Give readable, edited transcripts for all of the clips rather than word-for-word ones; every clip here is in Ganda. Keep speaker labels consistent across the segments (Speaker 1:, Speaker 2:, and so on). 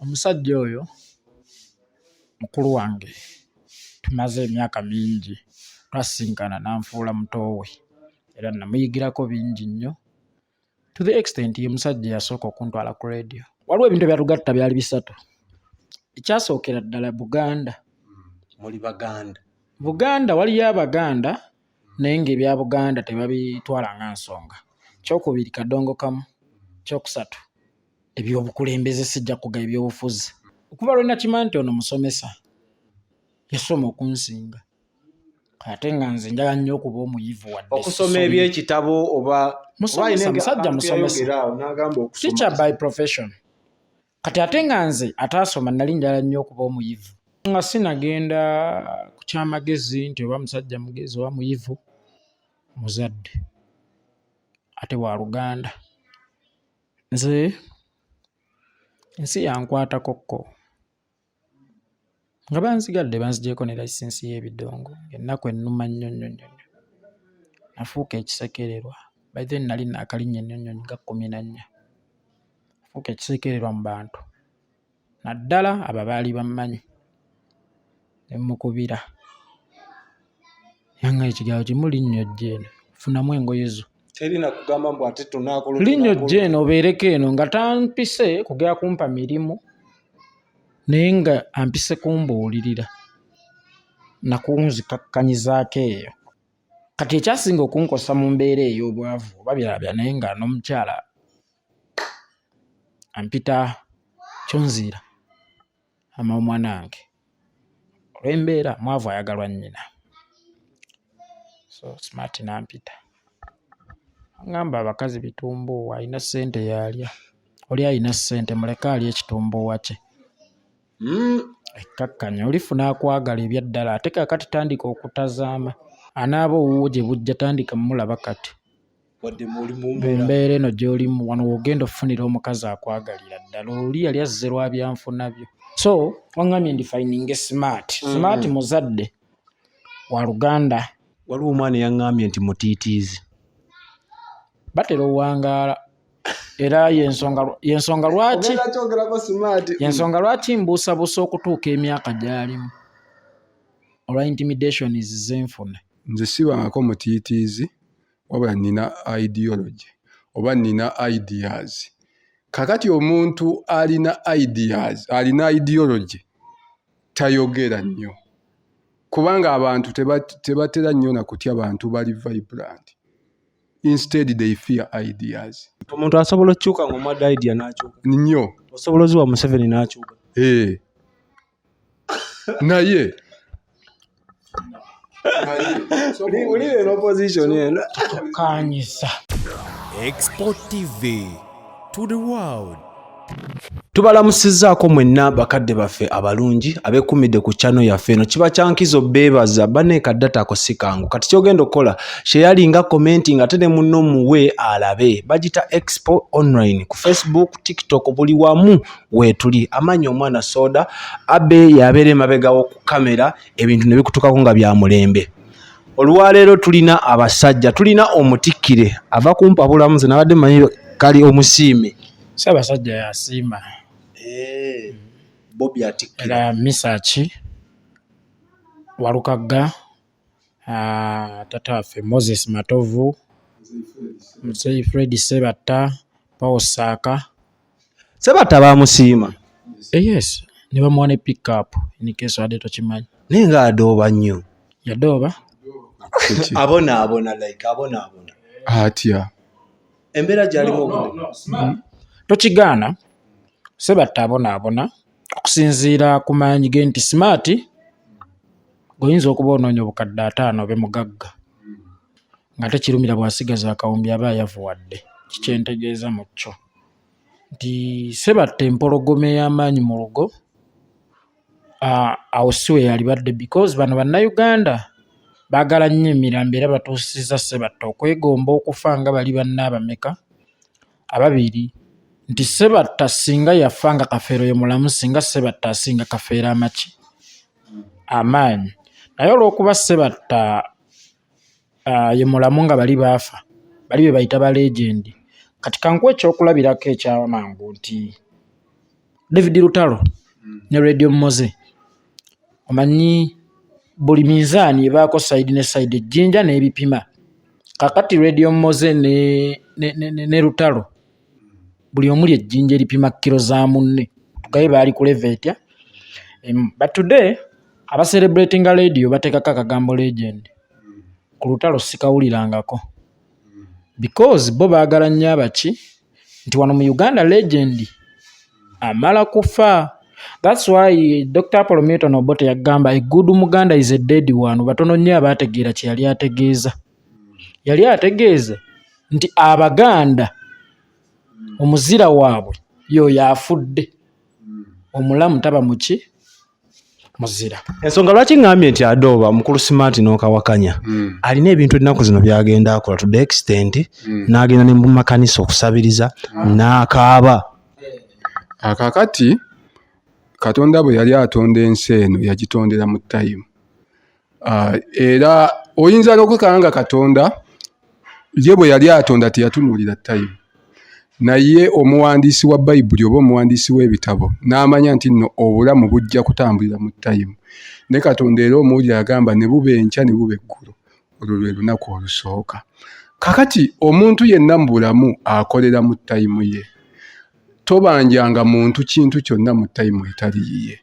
Speaker 1: Omusajja oyo mukulu wange tumaze emyaka mingi twasinkana nanfuula mutoowe era namuyigirako bingi nnyo to the extent ye musajja yasooka okuntwala ku radio. Waliwo ebintu ebyatugatta byali bisatu. Ekyasookera ddala Buganda.
Speaker 2: Muli Baganda.
Speaker 1: Buganda waliyo Abaganda naye ng'ebya Buganda tebabitwala nga nsonga. Kyokubiri Kadongokamu. Kyokusatu ebyobukulembeze sijja kuga ebyobufuzi. Okuva lwe nakimanya nti ono musomesa yasoma okunsinga ate nga nze njagala nnyo okuba omuyivu wadde
Speaker 2: okusoma ebyekitabo oba
Speaker 1: musajja musomesa teacher by profession. Kati ate nga nze ataasoma nali njagala nnyo okuba omuyivu nga sinagenda ku kyamagezi nti oba musajja mugezi oba muyivu muzadde ate wa Luganda. Nze ensi yankwatako nga banzigadde banzigyeko ne layisinsi y'ebidongo ennaku ennuma nnyo. Nafuuka ekisekererwa by then nali naakalinnya ennyonnyonyi ga 14. Nafuuka ekisekererwa mu bantu naddala abo baali bammanyi ne mukubira yanga ekigambo kimu linnyo jjeeno funamu engoye zo
Speaker 2: terina kugamba mbu ate tunaakola
Speaker 1: linnyo jjeeno obeereko eno nga tampise kugera kumpa mirimu naye nga ampise kumbuulirira nakunzikakkanyizaako eyo. Kati ekyasinga okunkosa mu mbeera ey'obwavu oba byabya naye nga n'omukyala ampita kyonziira ama omwana wange olw'embeera mwavu ayagalwa nnyina so smart nampita ngamba abakazi bitumbuuwa alina ssente yalya oli alina ssente muleke alya ekitumbuuwa kye. Ekkakkanya olifuna akwagala ebyaddala ate kakati tandika okutazaama anaaba owuwo gye bujja tandika mulaba kati mu mbeera eno gy'olimu wano w'ogenda okufunira omukazi akwagalira ddala oli yali azze lwa byanfuna byo. So waŋŋambye ndifayininge smart muzadde wa Luganda.
Speaker 2: Waliwo omwana eyaŋŋambye nti mutiitiizi
Speaker 1: batera owangaala era yensonga lwaki mbuusabuusa okutuuka emyaka gy'alimu olwa intimidations zenfuna.
Speaker 3: Nze sibaako mutiitiizi wabula nina ideology oba nina ideas. Kakati omuntu alina ideas alina ideology tayogera nnyo kubanga abantu tebatera nnyo na kutya bantu bali vibrant. Instead they fear ideas.
Speaker 2: Omuntu asobola okukyuka ng'omadde idea n'akyuka
Speaker 3: nnyo.
Speaker 2: Osobola oziwa Museveni n'akyuka.
Speaker 3: Naye
Speaker 2: Ulire in opposition eno.
Speaker 1: Kanyisa.
Speaker 4: xpotv to the world.
Speaker 2: Tubalamusizzaako mwenna bakadde baffe abalungi abeekumidde ku channel yaffe eno. Kiba kyankizo beebaza banne kadda tako sikangu. Kati kyogenda okukola sharinga commenting ate ne munno muwe alabe. Bagita expo online ku Facebook, TikTok buli wamu weetuli. Amanyi omwanasoda abe yabeere mabegawo ku kamera ebintu ne bikutukako nga bya mulembe. Olwaleero tulina abasajja, tulina omutikkire ava kumpa bulamuzi nabadde manyi kali omusiime.
Speaker 1: Ssaabasajja yasiima.
Speaker 2: Bobby atikkira.
Speaker 1: Era Misachi Walukagga tata waffe Moses Matovu Mzee Fred Ssebata Paul Saka
Speaker 2: Ssebata bamusiima.
Speaker 1: Yes ne bamuwa ne pick up in case wadde tokimanyi
Speaker 2: naye nga adooba nnyo.
Speaker 1: Yadooba
Speaker 2: abona
Speaker 3: atya
Speaker 2: embeera gy'alimu obudde
Speaker 1: tokigaana. Ssebata abona okusinziira ku maanyi ge nti smart goyinza okuba onoonya obukadde 5 obe mugagga nga tekirumira bw'asigaza akawumbi aba yavuwadde. Kikyentegeeza mu kyo nti Ssebata empologoma ey'amaanyi mu lugo awo si we yalibadde because bano bannayuganda baagala nnyo emirambo era batuusizza Ssebata okwegomba okufa nga bali bannaabameka ababiri nti Ssebata singa yafa nga Kafeero ye mulamu singa Ssebata asinga Kafeero amaanyi naye olw'okuba Ssebata ye mulamu nga bali baafa bali be bayita ba legend. Kati kankuwa ekyokulabirako ekyamangu nti David Lutalo ne Radio Moze omanyi buli minzaani ebaako side ne side ejjinja n'ebipima kakati Radio Moze ne Lutalo buli omuli ejjinja eripima kilo za munne tugaye baali ku level etya but today aba celebrating radio bateekako akagambo legend ku Lutalo sikawulirangako because bo baagala nnyo abaki nti wano mu Uganda legend amala kufa. That's why Dr. Apollo Milton Obote yagamba a good Muganda is a dead one. Batono nnyo abaategeera kye yali ategeeza. Yali ategeeza nti Abaganda omuzira waabwe y'oyo afudde omulamu taba muki muzira.
Speaker 2: Ensonga lwaki ngambye nti Adoba mukulu Smart n'okawakanya alina ebintu ennaku zino byagenda akola to the extent n'agenda ne mu makanisa okusabiriza n'akaaba.
Speaker 3: Akakati Katonda bwe yali atonda ensi eno yagitondera mu time. Era oyinza n'okukanga Katonda ye bwe yali atonda teyatunuulira time. Naye omuwandiisi wa Bayibuli oba omuwandiisi w'ebitabo n'amanya nti nno obulamu bujja kutambulira mu time. Ne Katonda era omuwulira agamba ne buba enkya ne buba eggulu. Olwo lwe lunaku olusooka. Kakati omuntu yenna mu bulamu akolera mu time ye. Tobanjanga muntu kintu kyonna mu time etali yiye.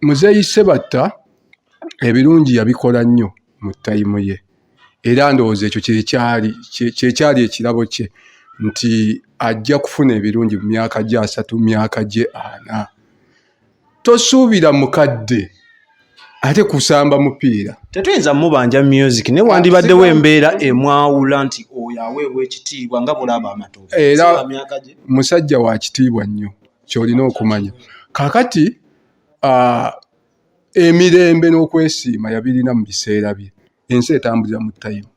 Speaker 3: Muzeeyi Ssebata ebirungi yabikola nnyo mu time ye. Era ndowooza ekyo kyekyali ekirabo kye nti ajja kufuna ebirungi mu myaka gye 3 myaka gye 4. Tosuubira mukadde ate kusamba mupiira.
Speaker 2: Tetuyinza mubanja music ne wandibaddewo embeera emwawula nti oyo aweebwa ekitiibwa nga bulaba amatoke.
Speaker 3: Era musajja wa kitiibwa nnyo ky'olina okumanya. Kakati emirembe n'okwesiima yabirina mu biseera bye. Ensi etambulira mu time.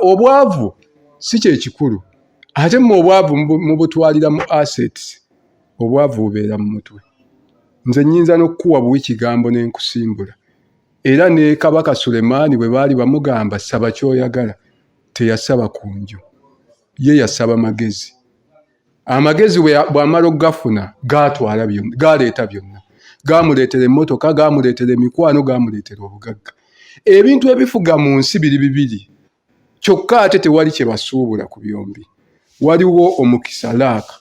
Speaker 3: Obwavu si kye kikulu. Ate mu obwavu mu butwalira mu assets. Obwavu bubeera mu mutwe. Nze nnyinza n'okukuwa buwi kigambo n'enkusimbula. Era ne Kabaka Sulemaani bwe baali bamugamba saba ky'oyagala teyasaba ku nju. Ye yasaba magezi. Amagezi bw'amala okugafuna gaatwala byonna, gaaleeta byonna. Gaamuleetera emmotoka, gaamuleetera emikwano, gaamuleetera obugagga. Ebintu ebifuga mu nsi biri. Kyokka ate tewali kye basuubula ku byombi. Waliwo omukisa laaka.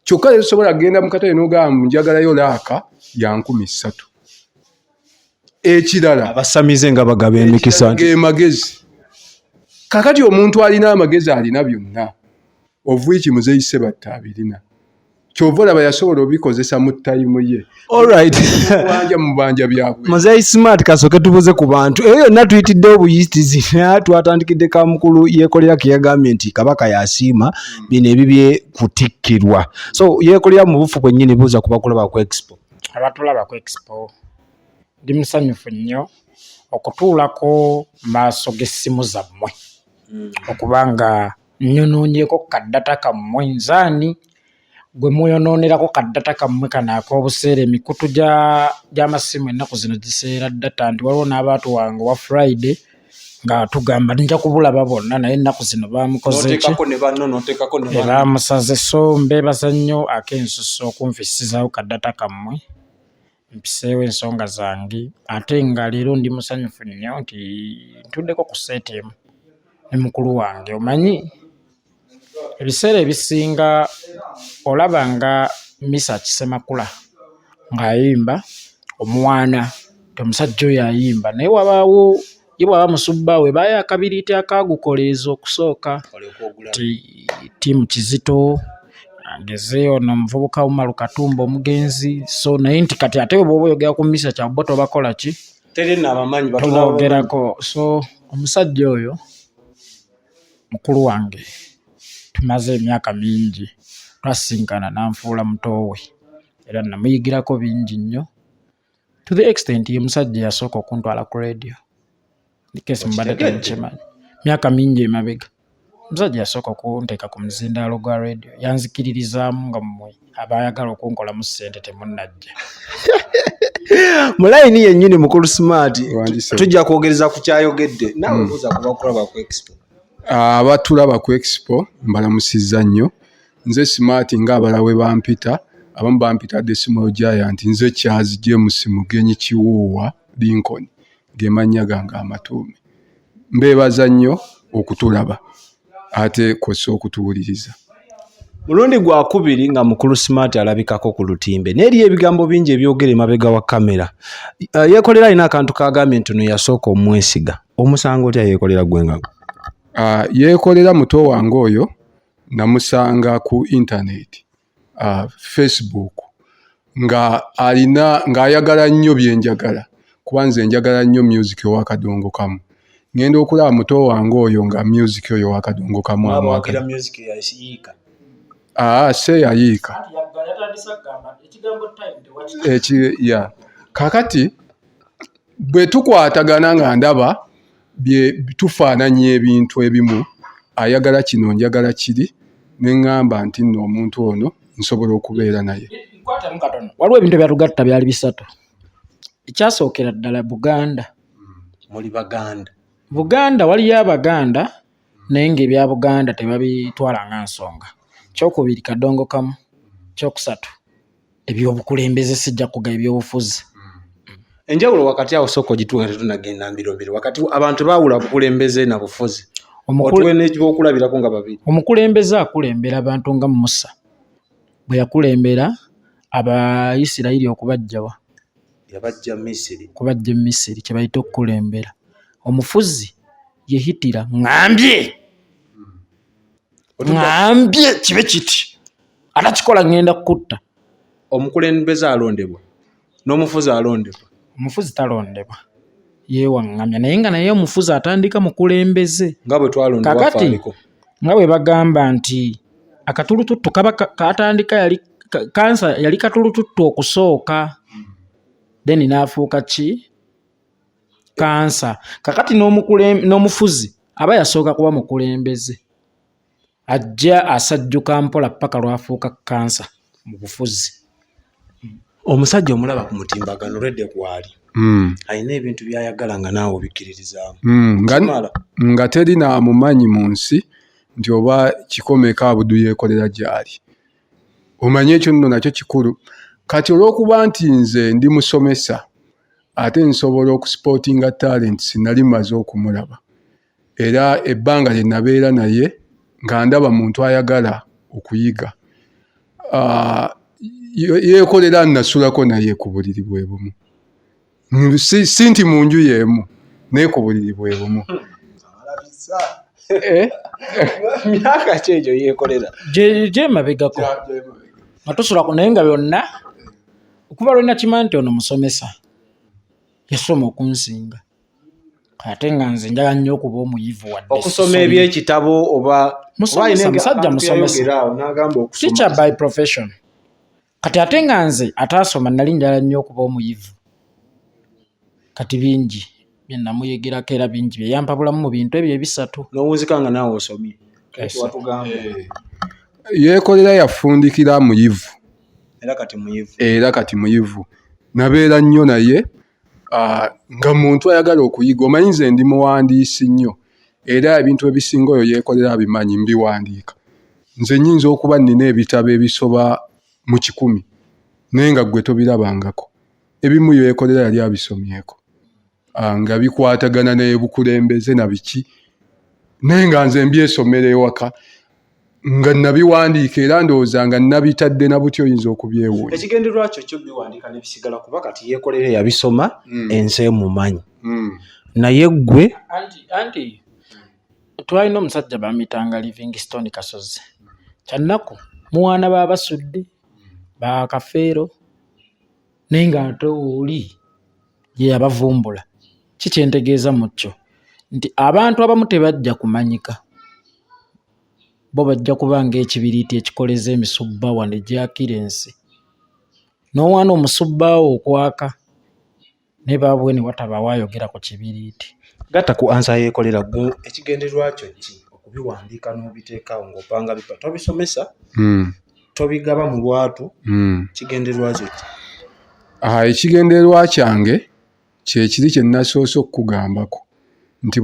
Speaker 3: Kyokka leero sobola kugenda mu katale n'ogamba njagalayo laaka ya 3,000. Ekirala
Speaker 2: abasamize nga bagaba emikisa
Speaker 3: ge magezi. Kakati omuntu alina amagezi alina byonna. Ovuiki Muzeeyi Ssebata abirina. Kyova olaba yasobola obikozesa mu time ye.
Speaker 2: Alright.
Speaker 3: Mubanja byabwe.
Speaker 2: Muzeeyi Smart kasooke tubuze ku bantu. Eyo yonna tuyitidde obuyitizi. Twatandikidde Kamukulu Yekolera ke yagambye nti Kabaka yasiima bino ebibye kutikkirwa. So Yekolera mu bufu kwennyini buuza kuba kulaba ku Expo.
Speaker 1: Abatulaba ku Expo. Ndi musanyufu nnyo okutuulako maaso g'essimu zammwe. Okubanga nyonoonyeeko kaddata kammwe nzaani gwe muyonoonerako kaddata kammwe kano ak'obuseera emikutu gy'amasimu ennaku zino giseera data nti waliwo n'abaatu wange wa Friday nga tugamba nja kubulaba bonna naye ennaku zino baamukoze ki baamusaze. So mbeebaza nnyo ak'ensuso okunfissizaawo kaddata kammwe mpiseewo ensonga zange ate nga leero ndi musanyufu nnyo nti ntuddeko ku seeti emu ne mukulu wange. Omanyi ebiseera ebisinga olaba nga Misa Kisemakula ng'ayimba omwana omusajja oyo ayimba naye wabaawo ye bw'aba musubba we baayo akabiriiti akaagukoleeza okusooka ttiimu Kizito ageze ono omuvubuka Umaru Katumba omugenzi. So naye nti kati ate bw'oba oyogera ku Misa Kyabbo tobakola ki toboogerako. So omusajja oyo mukulu wange tumaze emyaka mingi twasinkana n'anfuula mutoowe era namuyigirako bingi nnyo to the extent ye musajja yasooka okuntwala ku radio nikesi mbadde temukimanyi myaka mingi emabega. Musajja yasooka okunteeka ku muzindaalo gwa radio yanzikiririzaamu nga mmwe abaayagala okunkolamu ssente temunnajja.
Speaker 2: Mu layini yennyini mukulu Smart tujja kwogereza ku kyayogedde naawe buuza kuba kulaba ku Expo.
Speaker 3: Abatulaba ku Expo mbalamusizza nnyo. nze smart ng'abalala bwe bampita abamu bampitadde Small Giant nze Charles James Mugenyi Kiwuuwa Lincoln gemannya gange amatuume mbeebaza nnyo okutulaba ate kosa okutuwuliriza.
Speaker 2: Mulundi gwakubiri nga mukulu Smart alabikako ku lutimbe n'eri ebigambo bingi ebyogere mabega wa kamera. Yekolera alina akantu kagambye nti no yasooka omwesiga. Omusango otya Yekolera gwenga?
Speaker 3: Yekolera muto wange oyo namusanga ku internet Facebook ng'ayagala nnyo byenjagala kuba nze njagala nnyo music owa Kadongokamu. Ngenda okulaba muto wange oyo nga music oyo wa Kadongokamu amwagala. Seyayiika. Kakati bwe tukwatagana nga ndaba tufaananya ebintu ebimu ayagala kino njagala kiri ne ŋŋamba nti nno omuntu ono nsobola okubeera naye.
Speaker 1: Waliwo ebintu ebyatugatta byali bisatu. Ekyasookera ddala Buganda.
Speaker 2: Muli Baganda.
Speaker 1: Buganda waliyo Abaganda naye ng'ebya Buganda tebabitwala nga nsonga. Kyokubiri Kadongokamu. Kyokusatu ebyobukulembeze sijja kuga ebyobufuzi.
Speaker 2: Enjawulo wakati awo soko gitunga tetunagenda mbiro wakati abantu baawula bukulembeze na bufuzi. Otuwe n'ekyokulabirako nga babiri.
Speaker 1: Omukulembeze akulembera abantu nga Musa bwe yakulembera Abayisirayiri okubajjawa.
Speaker 2: Yabajja Misiri.
Speaker 1: Kubajja Misiri kye bayita okukulembera. Omufuzi ye Hitira ngambye kibe kiti atakikola ngenda kukutta.
Speaker 2: Omukulembeze alondebwa n'omufuzi alondebwa.
Speaker 1: Omufuzi talondebwa yeewaŋŋamya naye nga naye omufuzi atandika mukulembeze
Speaker 2: nga bwe twalondebwa
Speaker 1: kakati nga bwe bagamba nti akatulututtu kaba katandika kansa yali katulututtu okusooka then n'afuuka ki kansa. Kakati n'omufuzi aba yasooka kuba mukulembeze ajja asajjuka mpola paka lwafuuka kansa mu bufuzi.
Speaker 2: Omusajja omulaba ku mutimbagano redde kwali alina ebintu by'ayagala nga naawe obikkiririzaamu
Speaker 3: nga teri naamumanyi mu nsi nti oba kikomeka abudu yeekolera gy'ali. Omanye ekyo nno nakyo kikulu. Kati olw'okuba nti nze ndi musomesa ate nsobola okusportinga talents nali maze okumulaba era ebbanga lye nabeera naye nga ndaba muntu ayagala okuyiga. Yeekolera nasulako naye ku buliri bwe bumu. Si nti mu nju y'emu naye ku buliri bwe bumu.
Speaker 2: Myaka ki egyo Yekolera?
Speaker 1: Gye mabegako nga tusulako naye nga byonna okuva lwe nakimanya nti ono musomesa yasoma okunsinga ate nga nze njagala nnyo okuba omuyivu wadde
Speaker 2: okusoma ebyekitabo oba
Speaker 1: musajja musomesa teacher by profession. Kati ate nga nze ataasoma nali njagala nnyo okuba omuyivu. Kati bingi bye namuyegerako era bingi bye yampabulamu mu bintu ebyo ebisatu.
Speaker 2: N'owunzika nga naawe osomye.
Speaker 3: Yekolera yafundikira muyivu
Speaker 2: era
Speaker 3: kati muyivu. Nabeera nnyo naye nga muntu ayagala okuyiga. Omanyi nze ndi muwandiisi nnyo era ebintu ebisinga oyo Yekolera abimanyi mbiwandiika. Nze nnyinza okuba nnina ebitabo ebisoba mu 100 naye nga ggwe tobirabangako. Ebimu Yekolera yali abisomyeko nga bikwatagana n'ebukulembeze na biki naye nga nze mbyesomera ewaka nga nabiwandiika era ndowooza nga nabitadde na butyo oyinza okubyewuunya.
Speaker 2: Ekigendererwa kyo biwandiika ne bisigala kuba kati Yekolera yabisoma ensi emumanyi naye ggwe
Speaker 1: anti twalina omusajja bamuyitanga Livingstone Kasozi kyannaku muwaana ba bassude ba kafeero naye nga ate oli ye yabavumbula. Kikyentegeeza mu kyo nti abantu abamu tebajja kumanyika bo bajja kuba ng'ekibiriiti ekikoleza emisubbawa ne gyakira ensi n'owaana omusubbaawo okwaka naye baabwe ne wataba waayogera ku kibiriiti.
Speaker 2: gatta ku ansa Yekolera ggwe ekigendererwa kyo ki okubiwandiika n'obiteekawo ng'opanga bipa tobisomesa tobigaba mu lwatu kigendererwa kyo ki?
Speaker 3: Ekigendererwa kyange kye kiri kye nasoose okukugambako nti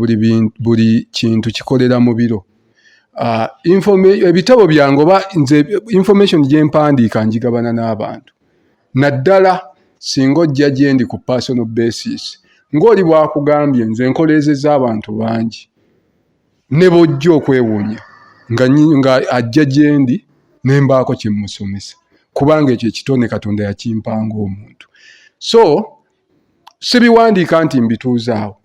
Speaker 3: buli kintu kikolera mu biro. ebitabo byange oba nze information gye mpandiika njigabana n'abantu naddala singa ojja gye ndi ku personal basis ng'oli bwakugambye nze nkoleezezza abantu bangi ne bojja okwewuunya nga ajja gye ndi ne mbaako kye mmusomesa kubanga ekyo ekitone Katonda yakimpanga omuntu so sibiwandiika nti mbituuzaawo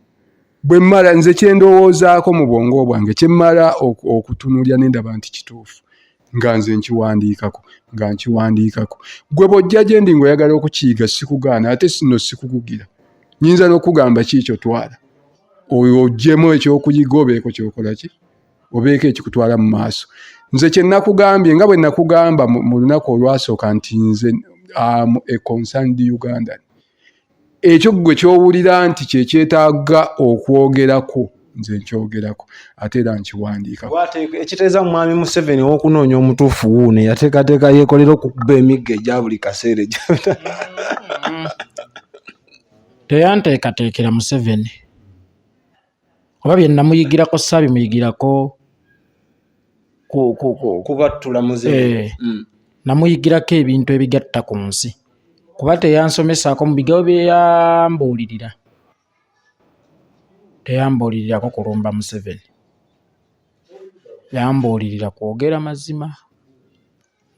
Speaker 3: bwe mmala nze kye ndowoozaako mu bwongo bwange kye mmala okutunuulya ne ndaba nti kituufu nga nze nkiwandiikako gwe bw'ojja gye ndi ng'oyagala okukiyiga sikugaana ate sino sikukugira nyinza n'okugamba kiikyo twala oyo oggyemu ekyokuyiga obeeko kyokola ki obeeko ekikutwala mu maaso nze kye nakugambye nga bwe nakugamba mu lunaku olwasooka nti nze a concerned Ugandan ekyo gwe kyowulira nti kye kyetaaga okwogerako nze nkyogerako ate era nkiwandiikako
Speaker 2: ekiteeza mwami Museveni ow'okunoonya omutuufu wuune yateekateeka yeekolera okukuba emigga egya buli kaseera
Speaker 1: teyanteekateekera Museveni oba bye namuyigirako saabimuyigirako
Speaker 2: kubattula muze
Speaker 1: namuyigirako ebintu ebigatta ku nsi kuba teyansomesaako mu bigabo bye teyambuulirirako kulumba Museveni yambuulirira kwogera mazima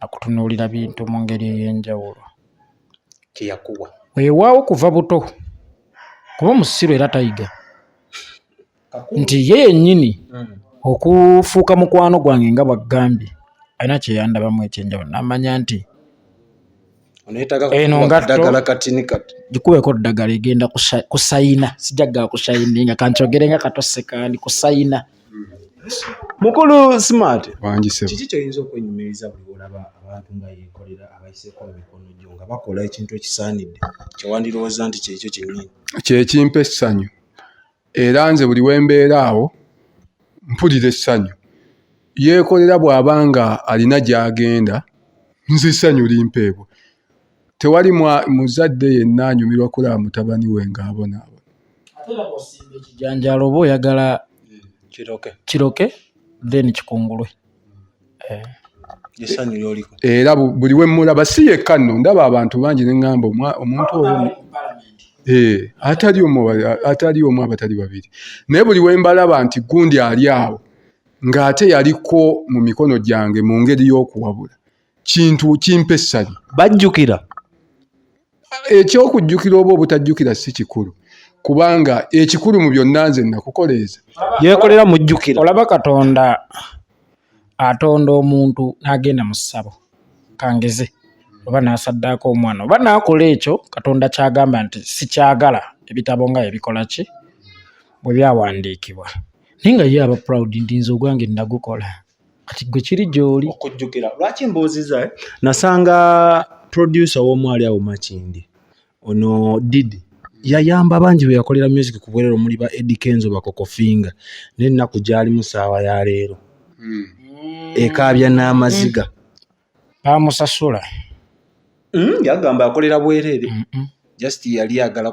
Speaker 1: nakutunuulira bintu mu ngeri ey'enjawulo
Speaker 2: kyeyakuwa
Speaker 1: weewaawo kuva buto kuba musiru era tayiga nti ye yennyini okufuuka mukwano gwange nga bwagambye alina kyeyandabamu ekyenjawulo namanya nti eno ngatto gikubeko ddagala egenda kusayina sijagala kushayininga kankyogere nga katosekandi kusayina
Speaker 2: mukulu smart
Speaker 3: kiki
Speaker 2: kyoyinza okwenyumiriza buli olaba abantu nga yeekolera abayiseeko mu mikono gyo nga bakola ekintu ekisaanidde kyewandirowooza nti kyekyo kyennyini
Speaker 3: kyekimpa essanyu era nze buli wembeera awo mpulira essanyu yeekolera bw'abanga alina gy'agenda nze essanyu limpeebwa tewali muzadde yenna anyumirwa kulaba mutabani we ng'abonaabona
Speaker 1: ekijanjaalo oba oyagala kiroke then kikungulwe
Speaker 3: era buli we mulaba si yekka nno ndaba abantu bangi ne ŋŋamba omuntu oyo atali omu abatali babiri naye buli we mbalaba nti gundi ali awo ng'ate yaliko mu mikono gyange mu ngeri y'okuwabula kintu kimpa essanyu
Speaker 2: bajjukira
Speaker 3: ekyokujjukira oba obutajjukira si kikulu kubanga ekikulu mu byonna nze nakukoleeza
Speaker 2: yeekolera mujjukira
Speaker 1: olaba Katonda atonda omuntu n'agenda mu ssabo kangeze oba n'asaddaako omwana oba n'akola ekyo Katonda kyagamba nti sikyagala ebitabo nga ebikola ki bwe byawandiikibwa naye nga ye aba proud nti nze ogwange nagukola kati gwe kiri gy'oli
Speaker 2: okujjukira lwaki mbooziza nasanga producer w'omwali awo Makindi ono Didi yayamba bangi be yakolera music ku bwerero muli ba Eddie Kenzo bakokofinga n'ennaku gyali mu ssaawa ya leero ekaabya n'amaziga
Speaker 1: bamusasula
Speaker 2: yagamba akolera bwereere just yali yagala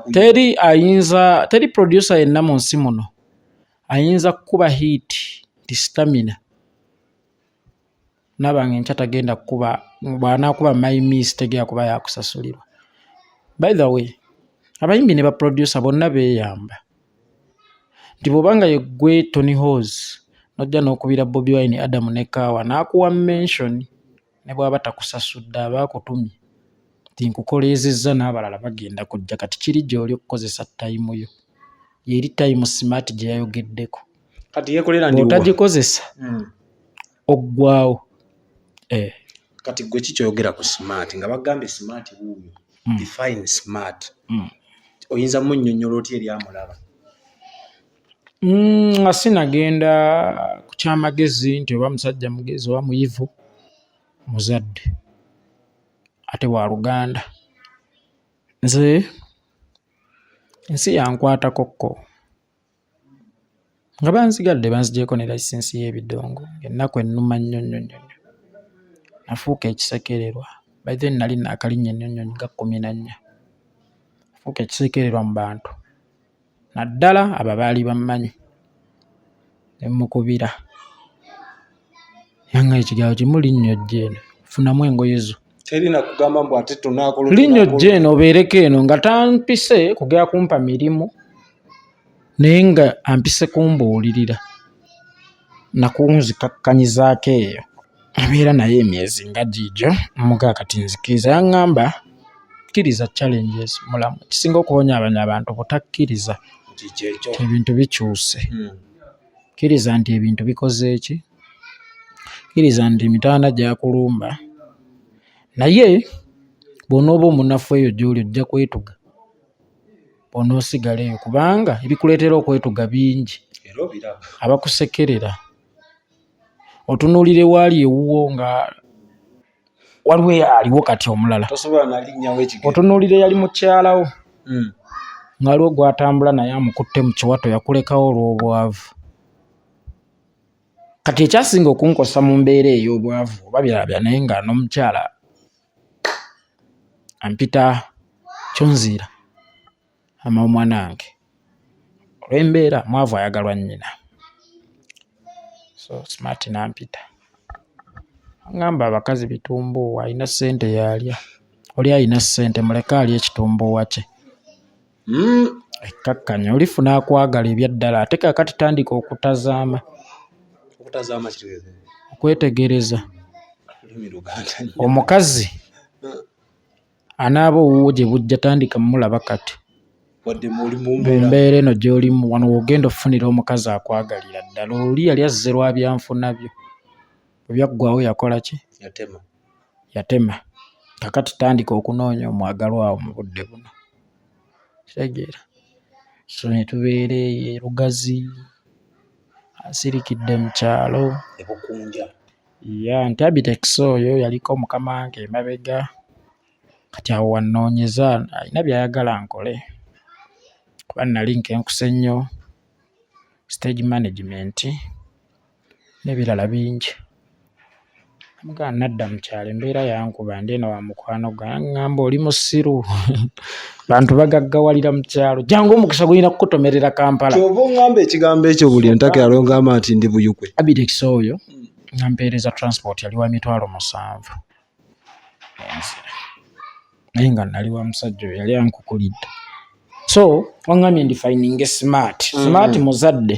Speaker 1: teri producer yenna mu nsi muno ayinza kukuba hit ti stamina nabange nkya tagenda kukuba bw'anaakuba my miss tegera kuba yakusasulirwa. By the way abayimbi ne baproducer bonna beeyamba nti bw'obanga yeggwe Tony Hose nojja n'okubira Bobi Wine Adam ne Kaawa n'akuwa mention ne bw'aba takusasudde abaakutumye nti nkukoleezezza n'abalala bagenda kujja kati kiri gy'oli okukozesa time yo yeri time smart gye yayogeddeko
Speaker 2: kati yekolera ndi
Speaker 1: otagikozesa oggwawo
Speaker 2: kati gwe kikyoyogera ku smart nga bagambye smart wuuyo define smart oyinza munnyonnyola otya eri amulaba
Speaker 1: nga sinagenda ku kyamagezi nti oba musajja mugezi oba muyivu muzadde ate wa Luganda nze ensi yankwatako nga banzigadde banzigyeko ne layisensi y'ebidongo ennaku ennuma nnyo nafuuka ekisekererwa by then nali naakalinya ennyonnyonyi ga 14 nafuuka ekisekererwa mu bantu naddala abo baali bammanyi ne mukubira yanga ekigawo kimu linnyo jjeeno funamu engoye zo
Speaker 2: terina kugamba mbu ate tunaakolo
Speaker 1: linnyo jjeeno obeereko eno nga tampise kugera kumpa mirimu naye nga ampise kumbuulirira nakunzikakkanyizaako eyo abeera naye emyezi nga giigyo muga kati nzikiriza yaŋŋamba kkiriza challenges mulamu kisinga okubonyaabanya abantu butakkiriza nti ebintu bikyuse kkiriza nti ebintu bikoze eki kkiriza nti emitanda gyakulumba naye bw'onooba omunafu eyo gy'oli ojja kwetuga bw'onoosigala eyo kubanga ebikuleetera okwetuga bingi abakusekerera otunuulire waali ewuwo nga waliwo aliwo kati omulala otunuulire yali mukyalawo nga waliwo gwatambula naye amukutte mu kiwato yakulekawo olw'obwavu kati ekyasinga okunkosa mu mbeera ey'obwavu oba byalabya naye nga n'omukyala ampita kyonziira ama omwana wange olw'embeera mwavu ayagalwa nnyina so smart nampita ngamba abakazi bitumbuuwa alina ssente yalya oli alina ssente muleke alya ekitumbuuwa kye ekkakkanya olifuna akwagala ebyaddala ate kakati tandika okutazaama okwetegereza omukazi anaaba owuwo gye bujja tandika mulaba kati mumbeera eno gy'olimu wano wogenda okufunira omukazi akwagalira ddala oli yali azze lwa byanfuna byo ebyaggwawo yakola ki yatema kakati tandika okunoonya omwagalwawo mu budde buno kitegeera so ne tubeera eyo Lugazi asirikidde mu kyalo nti Abitex oyo yaliko mukama wange emabega kati awo wanoonyeza alina byayagala nkole kuba nali nkenkuse nnyo stage management n'ebirala bingi mugaa nadda mu kyalo embeera yankuba ndi eno wa mukwano gangamba oli musiru bantu bagaggawalira mu kyalo jangu omukisa gulina kukutomerera Kampala
Speaker 2: kyova oŋŋamba ekigambo ekyo buli entaka yali ogamba nti ndi buyukwe
Speaker 1: Abitex oyo nampeereza transport yali wa 7,000 naye nga nali wa musajja oyo yali ankukulidde so waŋŋamye ndi finding smart muzadde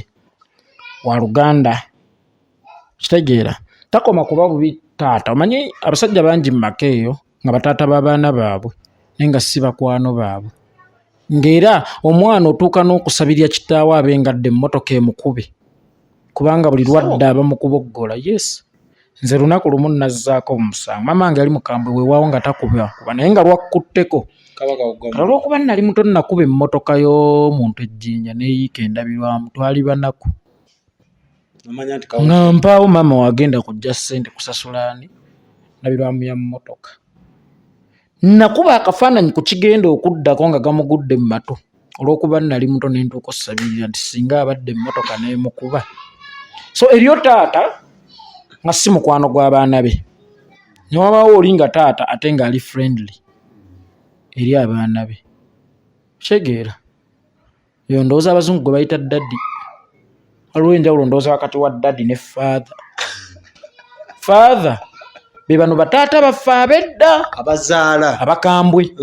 Speaker 1: wa Luganda kitegeera takoma kuba bubi taata omanyi abasajja bangi mu maka eyo nga bataata b'abaana baabwe naye nga si bakwano baabwe ng'era omwana otuuka n'okusabirya kitaawe abengadde emmotoka emukube kubanga buli lwadde aba mu kuboggola yes nze lunaku lumu nazzaako omusango mama wange yali mukambwe weewaawo nga takuba kuba naye nga lwakkutteko olw'okuba nali muto nakuba emmotoka y'omuntu ejjinja neeyiika endabirwamu twali banaku nga mpaawo maama wagenda kujja ssente kusasulani ndabirwamu ya mmotoka nakuba akafaananyi ku kigenda okuddako nga gamugudde mu mato olw'okuba nali muto nentuuka ossabirira nti singa abadde emmotoka neemukuba so eryo taata nga si mukwano gw'abaana be newabaawo oli nga taata ate ng'ali friendly eri abaana be kitegeera eyo ndowooza abazungu gwe bayita daddy waliwo enjawulo ndowooza wakati wa daddy ne father be bano bataata baffe ab'edda
Speaker 2: abazaala
Speaker 1: abakambwe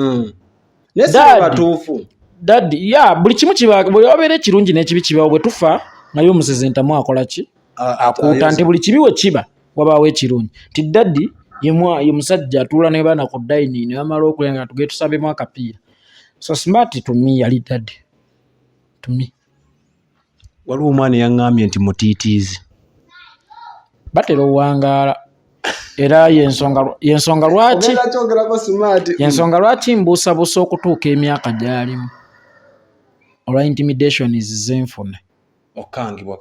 Speaker 2: batuufu
Speaker 1: daddy buli kimu kiba bwe wabeera ekirungi n'ekibi kibawo bwe tufa naye omuseze ntamu akola ki akuuta nti buli kibi we kiba wabaawo ekirungi nti daddy ye musajja atuula ne baana ku dayini ne bamala okulya nga tugende tusabemu akapiira so smart to me yali daddy to me
Speaker 2: waliwo omwana eyaŋŋambye nti mutiitiizi
Speaker 1: batera owangaala era yensonga lwaki mbuusabuusa okutuuka emyaka gy'alimu olwa intimidations zenfuna
Speaker 2: okangibwa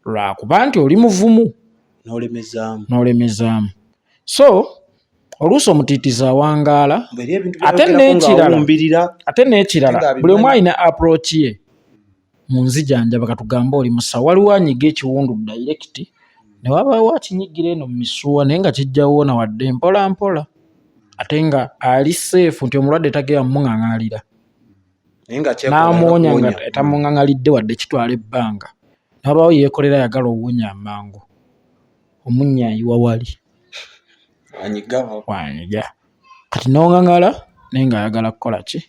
Speaker 1: lwakuba nti oli muvumu n'olemezaamu so oluusi omutiitizi awangaala ate n'ekirala buli omu alina approach ye mu nzijanjaba katugamba oli musawo waliwo anyiga ekiwundu direct ne wabaawo akinyigira eno mu misuwa naye nga kijjawo na wadde mpola mpola ate nga ali seefu nti omulwadde tagenda mumuŋaŋaalira n'amuwonya nga etamuŋaŋaalidde wadde kitwala ebbanga ne wabaawo yeekolera ayagala owunya amangu omunnyanyi wawali wanyiga kati n'oŋaŋala naye ng'ayagala kukola ki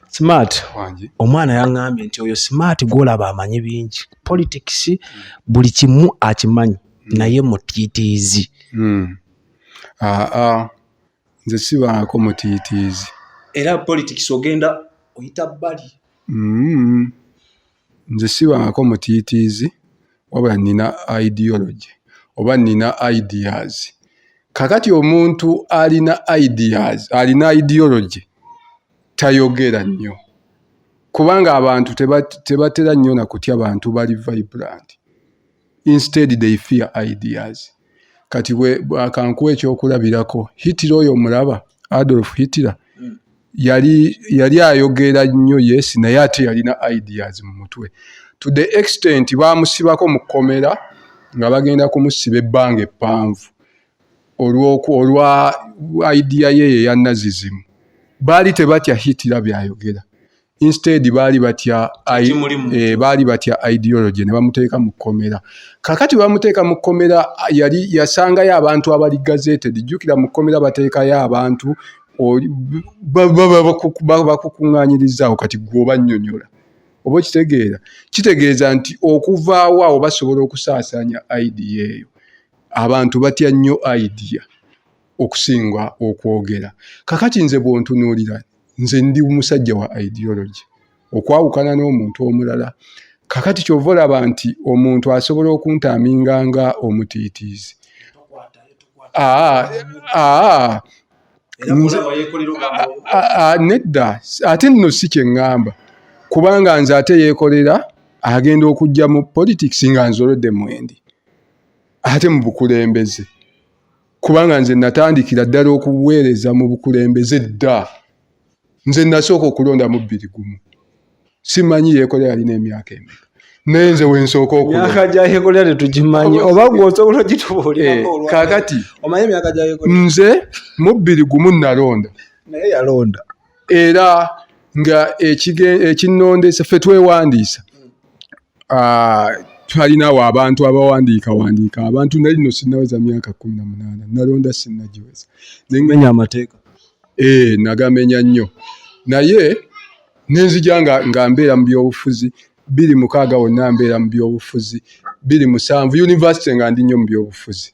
Speaker 2: Smart omwana yaŋŋambye nti oyo Smart gw'olaba amanyi bingi politics buli kimu akimanyi naye mutiitiizi.
Speaker 3: Nze sibaako mutiitiizi
Speaker 2: era politics ogenda oyita bbali.
Speaker 3: Nze sibaako mutiitiizi wabula nina ideology oba nina ideas. Kakati omuntu alina ideas alina ideology tayogera nnyo kubanga abantu tebatera nnyo na kutya abantu bali vibrant. Instead they fear ideas. Kati akankuwa ekyokulabirako Hitler oyo mulaba Adolf Hitler yali ayogera nnyo yes naye ate yalina ideas mu mutwe to the extent baamusibako mu kkomera nga bagenda kumusiba ebbanga eppanvu olwa idea ye ya nazism. Baali tebatya Hitler byayogera. Instead baali batya ideology ne bamuteeka mu kkomera. Kakati bamuteeka mu kkomera yasangayo abantu abali gazeted. Jjukira mu kkomera bateekayo abantu bakukuŋŋaanyirizaawo kati gw'oba nnyonnyola. Oba kitegeeza nti okuvaawo awo basobola okusaasaanya idea eyo. Abantu batya nnyo idea okusinga okwogera. Kakati nze bw'ontunuulira nze ndi musajja wa ideology okwawukana n'omuntu omulala. Kakati ky'ova olaba nti omuntu asobola okuntaaminga nga omutiitiizi. Nedda ate nno si kye ŋŋamba kubanga nze ate yeekolera agenda okujja mu politics nga nzolodde mwendi ate mu bukulembeze kubanga nze natandikira ddala okuweereza mu bukulembeze dda. Nze nasooka okulonda mu 2001. Simanyi yeekolera alina emyaka emeka naye nze wensooka okulonda.
Speaker 2: Emyaka gya yeekolera tetugimanyi oba gwe osobola ogitubuulirako.
Speaker 3: Kaakati
Speaker 2: omanyi emyaka gya yeekolera?
Speaker 3: Nze mu 2001 nalonda
Speaker 2: naye yalonda
Speaker 3: era nga ekinnondesa ffe twewandiisa twalinawo abantu abawandiika abantu nali nno sinnaweza myaka 18 nalonda sinnagiweza
Speaker 2: menya amateeka
Speaker 3: nagamenya nnyo naye nenzija nga mbeera mu byobufuzi 2006 wonna mbeera mu byobufuzi 2007 university nga ndi nnyo mu byobufuzi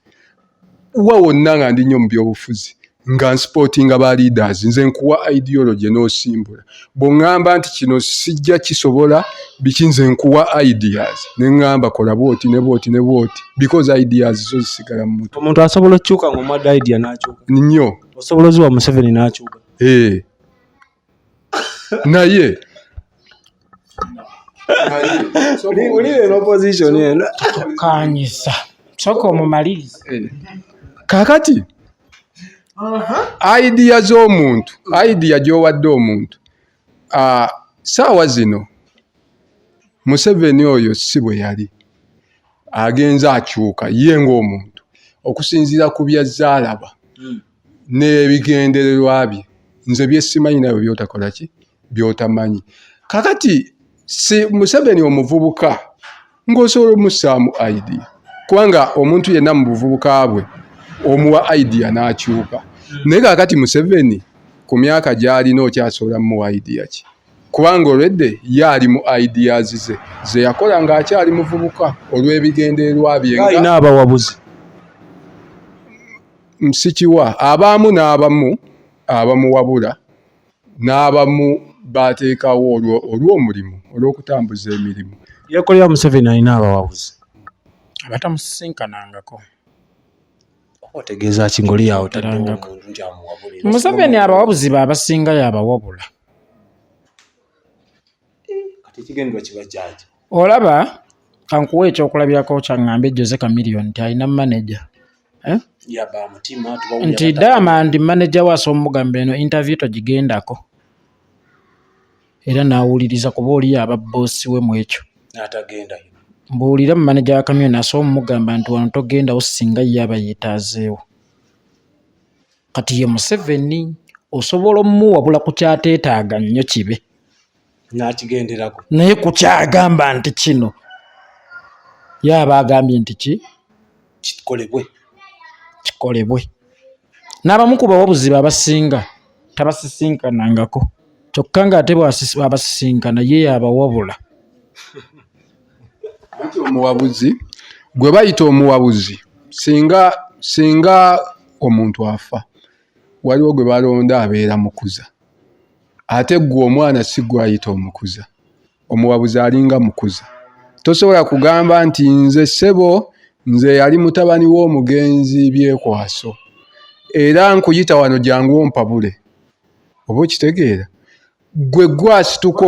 Speaker 3: wa wonna nga ndi nnyo mu byobufuzi nga nsportinga ba leaders nze nkuwa ideology n'osimbula bw'oŋŋamba nti kino sijja kisobola biki nze nkuwa ideas ne ŋŋamba kola bwoti ne bwoti ne bwoti because ideas zo zisigala mu mutwe.
Speaker 2: Omuntu asobola okukyuka ng'omadde idea n'akyuka
Speaker 3: nnyo
Speaker 2: osobola oziwa Museveni n'akyuka
Speaker 3: naye
Speaker 2: ulire n'opposition eno
Speaker 1: kanyisa sooka omumalirize.
Speaker 3: Kakati idea z'omuntu idea gy'owadde omuntu saawa zino Museveni oyo si bwe yali agenza akyuka ye ng'omuntu okusinziira ku byazaalaba n'ebigendererwa bye nze bye simanyi nabyo by'otakola ki by'otamanyi. Kakati si Museveni omuvubuka ng'osobola omussaamu idea kubanga omuntu yenna mu buvubuka bwe omuwa idea n'akyuka naye kakati Museveni ku myaka gy'alina okyasobola muwa idea ki kubanga olwedde ye ali mu ideas ze yakola ng'akyali muvubuka olw'ebigendererwa bye
Speaker 2: alina abawabuzi
Speaker 3: msikiwa abamu n'abamu abamuwabula n'abamu bateekawo olw'omulimu olw'okutambuza emirimu.
Speaker 2: yeekolera Museveni alina abawabuzi
Speaker 1: abatamusisinkanangako.
Speaker 2: otegeeza kingoli yawe
Speaker 1: Museveni abawabuzi baabasingayo abawabula.
Speaker 2: kati ekigendwa kiba kyaki
Speaker 1: olaba kankuwa ekyokulabirako kyaŋŋambe Jose Chameleone nti alina manager nti Diamond manager waasa omugamba eno interview togigendako era n'awuliriza kuba oli aba boosi we mu ekyo mbuulira mu manager wa Chameleone asobola omugamba nti wano togendawo singa ye aba yeetaazeewo. Kati ye Museveni osobola omuwabula ku kyateetaaga nnyo kibe
Speaker 2: n'akigenderako
Speaker 1: naye ku kyagamba nti kino ye aba agambye nti kikolebwe kikolebwe. N'abamu ku bawabuzi abasinga tabasisinkanangako kyokka ng'ate bw'abasisinkana ye yabawabula.
Speaker 3: Anti omuwabuzi gwe bayita omuwabuzi singa omuntu afa waliwo gwe balonda abeera mukuza ate gwe omwana si gwayita omukuza. Omuwabuzi alinga mukuza. Tosobola kugamba nti nze ssebo nze yali mutabani w'omugenzi byekwaso era nkuyita wano jangu ompabule. Oba okitegeera? Gwe gwasituka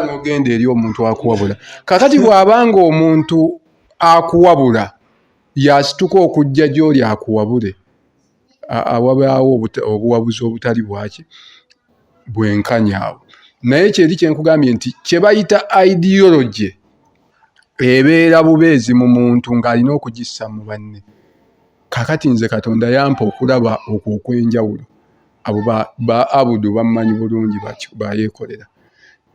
Speaker 3: n'ogenda eri omuntu akuwabula. Kakati bw'abanga omuntu akuwabula yasituka okujja gy'oli akuwabule, wabaawo obuwabuzi obutali bwaki bwenkanyaawo. Naye kyeri kyenkugambye nti kye bayita ideology ebeera bubeezi mu muntu ng'alina okugissa mu banne. Kakati nze Katonda yampa okulaba okwo okw'enjawulo. Abo ba abudu bammanyi bulungi ba Yekolera.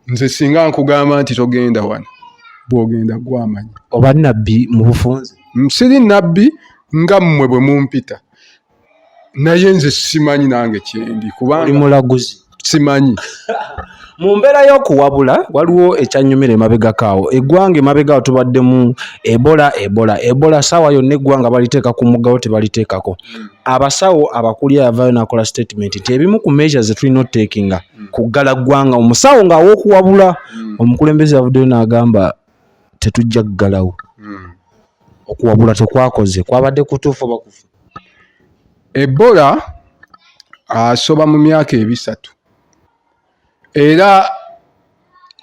Speaker 3: Nze singa nkugamba nti togenda wano bw'ogenda gw'amanyi.
Speaker 2: Oba nabbi mu bufunze?
Speaker 3: Siri nabbi nga mmwe bwe mumpita. Naye nze simanyi nange kyendi kubanga
Speaker 2: oli mulaguzi.
Speaker 3: Simanyi.
Speaker 2: Mu mbeera y'okuwabula waliwo ekyanyumira emabegakaawo. Eggwanga emabegaawo tubaddemu ebola saawa yonna eggwanga baliteeka ku muggawo tebaliteekako. Abasawo abakuli avaayo n'akola statement nti ebimu ku measures ze tulina oteekinga kuggala ggwanga. Omusawo ng'awa okuwabula omukulembeze avuddeyo n'agamba tetujja kuggalawo. Okuwabula tekwakoze kwabadde kutuufu oba kufu?
Speaker 3: Ebola asoba mu myaka 3 era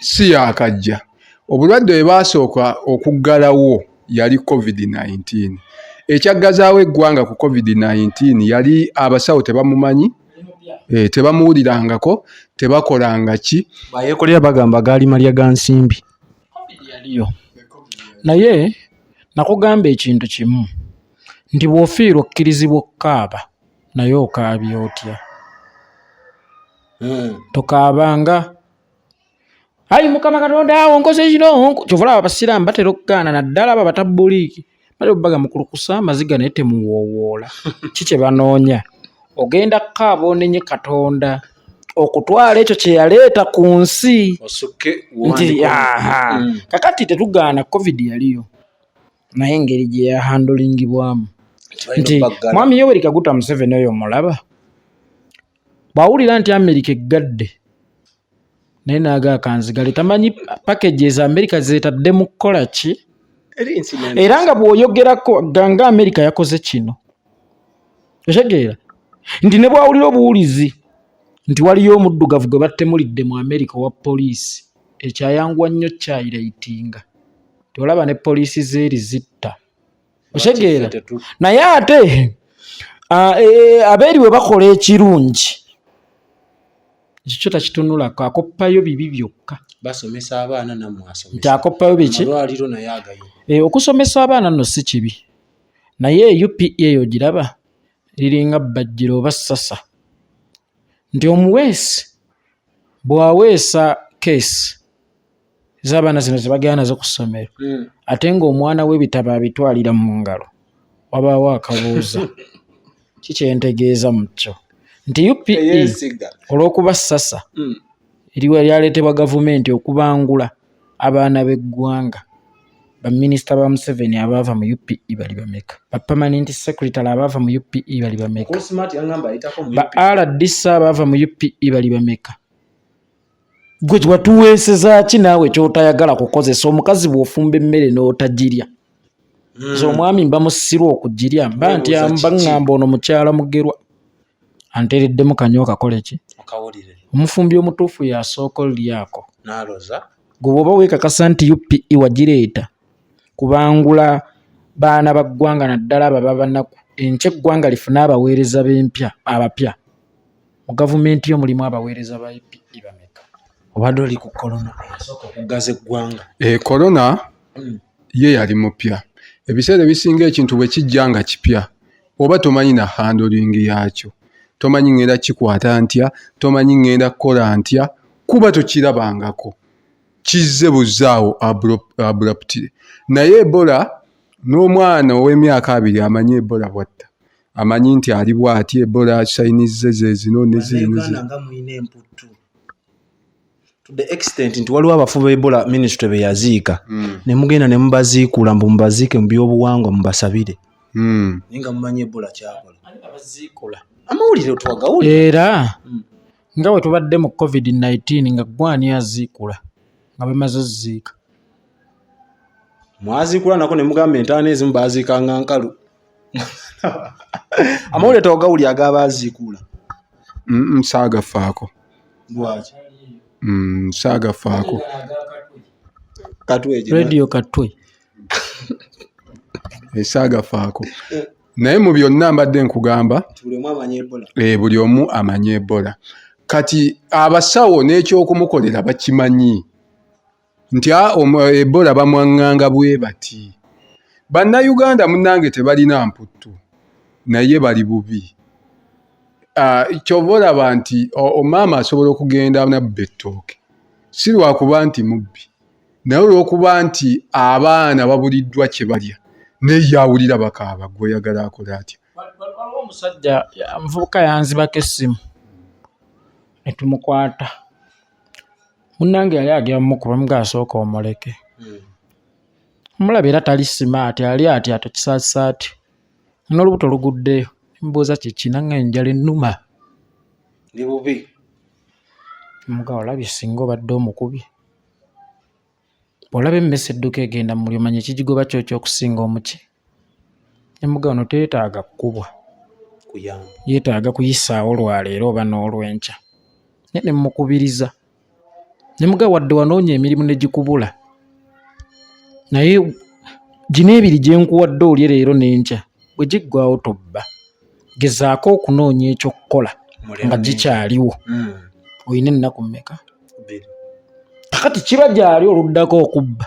Speaker 3: si yakajja. Obulwadde bwe baasooka okuggalawo yali COVID-19. Ekyaggazaawo eggwanga ku COVID-19 yali abasawo tebamumanyi, tebamuwulirangako, tebakolanga ki.
Speaker 2: Bayekolera bagamba gaali malya ga nsimbi.
Speaker 1: Yaliyo. Naye nakugamba ekintu kimu nti bw'ofiirwa okkirizibwa okukaaba naye okaabya otya? Tokaabanga ayi Mukama Katonda awo nkoze kino. Kyovula abasiraamu batera okugaana naddala abo abatabbuliiki bali obbaga mukulukusa amaziga naye temuwoowoola. Kikye banoonya ogenda kukaaba onenye Katonda okutwala ekyo kye yaleeta ku nsi nti kakati tetugaana COVID yaliyo naye engeri gye yahandolingibwamu nti mwami Yoweri Kaguta Museveni oyo mulaba bw'awulira nti Amerika eggadde naye n'agaakanzigale tamanyi packages Amerika zeetadde mu kukola ki era nga bw'oyogerako ganga Amerika yakoze kino otegeera nti ne bw'awulira obuwulizi nti waliyo omuddugavu gwe battemulidde mu Amerika owa poliisi ekyayanguwa nnyo kyayireitinga tolaba ne poliisi zeeri zitta otegeera naye ate abeeri bwe bakola ekirungi ekyo takitunulako akoppayo bibi byokka.
Speaker 2: Basomesa abaana namwasomesa
Speaker 1: nti akoppayo biki
Speaker 2: amalwaliro naye agayo.
Speaker 1: Okusomesa abaana nno si kibi naye UPE eyo giraba liringa bajjira oba ssasa nti omuweesi bw'aweesa keesi z'abaana zino zebagenda nazo ku ssomero ate ng'omwana w'ebitabo abitwalira mu ngalo wabaawo akabuuza kikyentegeeza mu kyo nti UPE olw'okuba ssasa lyaleetebwa gavumenti okubangula abaana b'eggwanga. Baminisita ba Museveni abaava mu UPE bali bameka? Ba permanent secretary abaava mu UPE bali bameka? Ba RDC abaava mu UPE bali bameka? Gwe watuweeseza ki naawe ky'otayagala kukozesa? Omukazi bw'ofumba emmere n'otagirya zo omwami mba musirwa okugirya mba nti mbaŋŋamba ono mukyala mugerwa anteereddemu kanyo kakole ki omufumbi omutuufu yasooka olyako gwe bw'oba weekakasa nti UPE wagireeta kubangula baana ba ggwanga naddala abo ababanaku enkya eggwanga lifune abaweereza b'empya abapya mu gavumenti yo mulimu abaweereza ba UPE bameka?
Speaker 2: Obadde oli ku korona asooka okugaza eggwanga.
Speaker 3: Korona ye yali mupya. Ebiseera ebisinga ekintu bwe kijja nga kipya oba tomanyi na handling yakyo, tomanyi ngenda kikwata ntya, tomanyi ngenda kukola ntya, kuba tokirabangako kizze buzaawo abruptly. Naye Ebola n'omwana ow'emyaka 2 amanyi Ebola bwatta amanyi nti ali bw'ati Ebola sayinize ze zino ne zino
Speaker 2: to the extent nti waliwo abafu ba Ebola ministry be yaziika ne mugenda ne mubaziikula mbu mubaziike mu byobuwangwa mubasabire ninga mumanyi Ebola kyakola abaziikula amawulire twagawulira
Speaker 1: era nga bwe tubadde mu COVID-19 nga gwani aziikula nga bamaze ziika
Speaker 2: mwaziikula nako ne mugamba entaana ezimu baziikanga nkalu amawulire twagawulira ag'abaziikula
Speaker 3: saagafaako
Speaker 2: lwaki
Speaker 3: saagafaako
Speaker 1: radio katwe
Speaker 3: esaagafaako naye mu byonna mbadde nkugamba buli omu amanye Ebola kati abasawo n'ekyokumukolera bakimanyi nti Ebola bamwaŋŋanga bwe bati bannayuganda munnange tebalina mputtu naye bali bubi kyova olaba nti omaama asobola okugenda nabba ettooke si lwakuba nti mubbi naye olw'okuba nti abaana babuliddwa kye balya naye awulira bakaaba gweyagala akola atya.
Speaker 1: Waliwo omusajja omuvubuka yanzibako essimu ne tumukwata munnange yali agenda mumukuba muga asooka omuleke omulaba era tali simaati ali ati atokisaasisaati n'olubuto luguddeyo mbuuza kiki nange enjala ennuma
Speaker 2: ndi bubi
Speaker 1: muga olabye singa obadde omukubye bw'olaba emmese edduka egenda mu mulyo manya ekigigoba kyo ky'okusinga omuki emuga ono teetaaga kkubwa yeetaaga kuyisaawo lwaleero oba n'olwenkya naye ne mukubiriza ne muga wadde wanoonya emirimu ne gikubula naye gino ebiri gye nkuwadde olye leero n'enkya bwe giggwawo tobba gezaako okunoonya ekyokukola nga gikyaliwo olina ennaku mmeka kakati kiba gyali oluddako okubba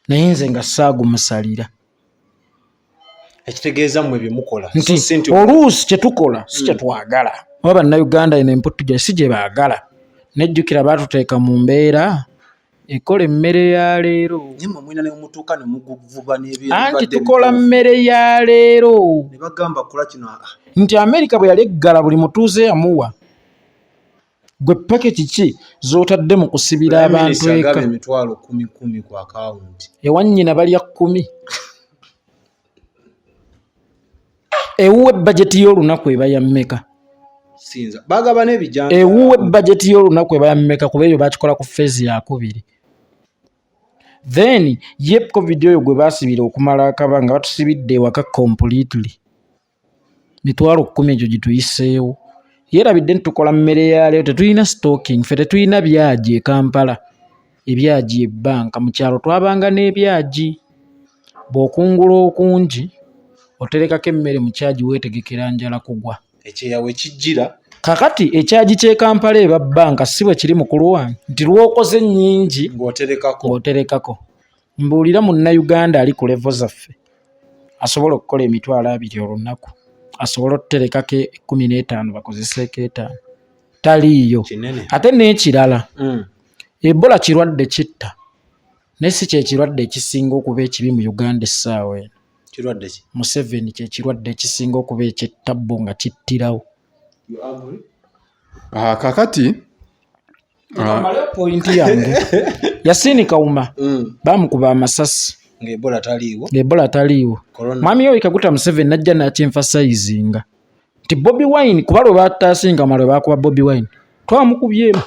Speaker 1: naye nze nga saagumusalira
Speaker 2: ekitegeeza mmwe bye mukola
Speaker 1: nti oluusi kye tukola si kye twagala oba bannayuganda eno emputtu gye si gye baagala nejjukira baatuteeka mu mbeera ekola emmere ya leero anti tukola mmere ya leero nti Amerika bwe yali eggala buli mutuuze yamuwa gwe paketi ki z'otadde mu kusibira abantu eka ewannyina balya 10 ewuwe bajeti y'olunaku eba ya mmeka ewuwe bajeti y'olunaku eba ya mmeka kuba ebyo bakikola ku feezi ya 2 then ye covid oyo gwe baasibira okumala akaba nga batusibidde ewaka completely 10,000 egyo gituyiseewo yerabidde ntukola mmere ya leero tetulina stocking ffe tetulina byagi e Kampala ebyagi ebbanka mu kyalo twabanga n'ebyagi bw'okungula okungi oterekako emmere mu kyagi weetegekera njala kugwa
Speaker 2: ekyeyawe kijjira
Speaker 1: kakati ekyagi ky'e Kampala eba bbanka si bwe kiri mukulu wange nti lw'okoze nnyingi ng'oterekako mbuulira munnayuganda ali ku levo zaffe asobola okukola 2,000 olunaku asobola okuterekako 15 bakozeseeko 5 taliiyo ate n'ekirala Ebola kirwadde kitta naye si kye kirwadde ekisinga okuba ekibi mu Uganda essaawa eno Museveni kye kirwadde ekisinga okuba ekyettabbo nga kittirawo
Speaker 3: kakati
Speaker 1: pointi yange Yasinika Uma bamukuba amasasi ng'Ebola taliiwo mwami Yoweri Kaguta Museveni najja n'akyemfasayizinga nti Bobi Wine kuba lwe baataasinga mala lwe baakuba Bobi Wine twamukubyemu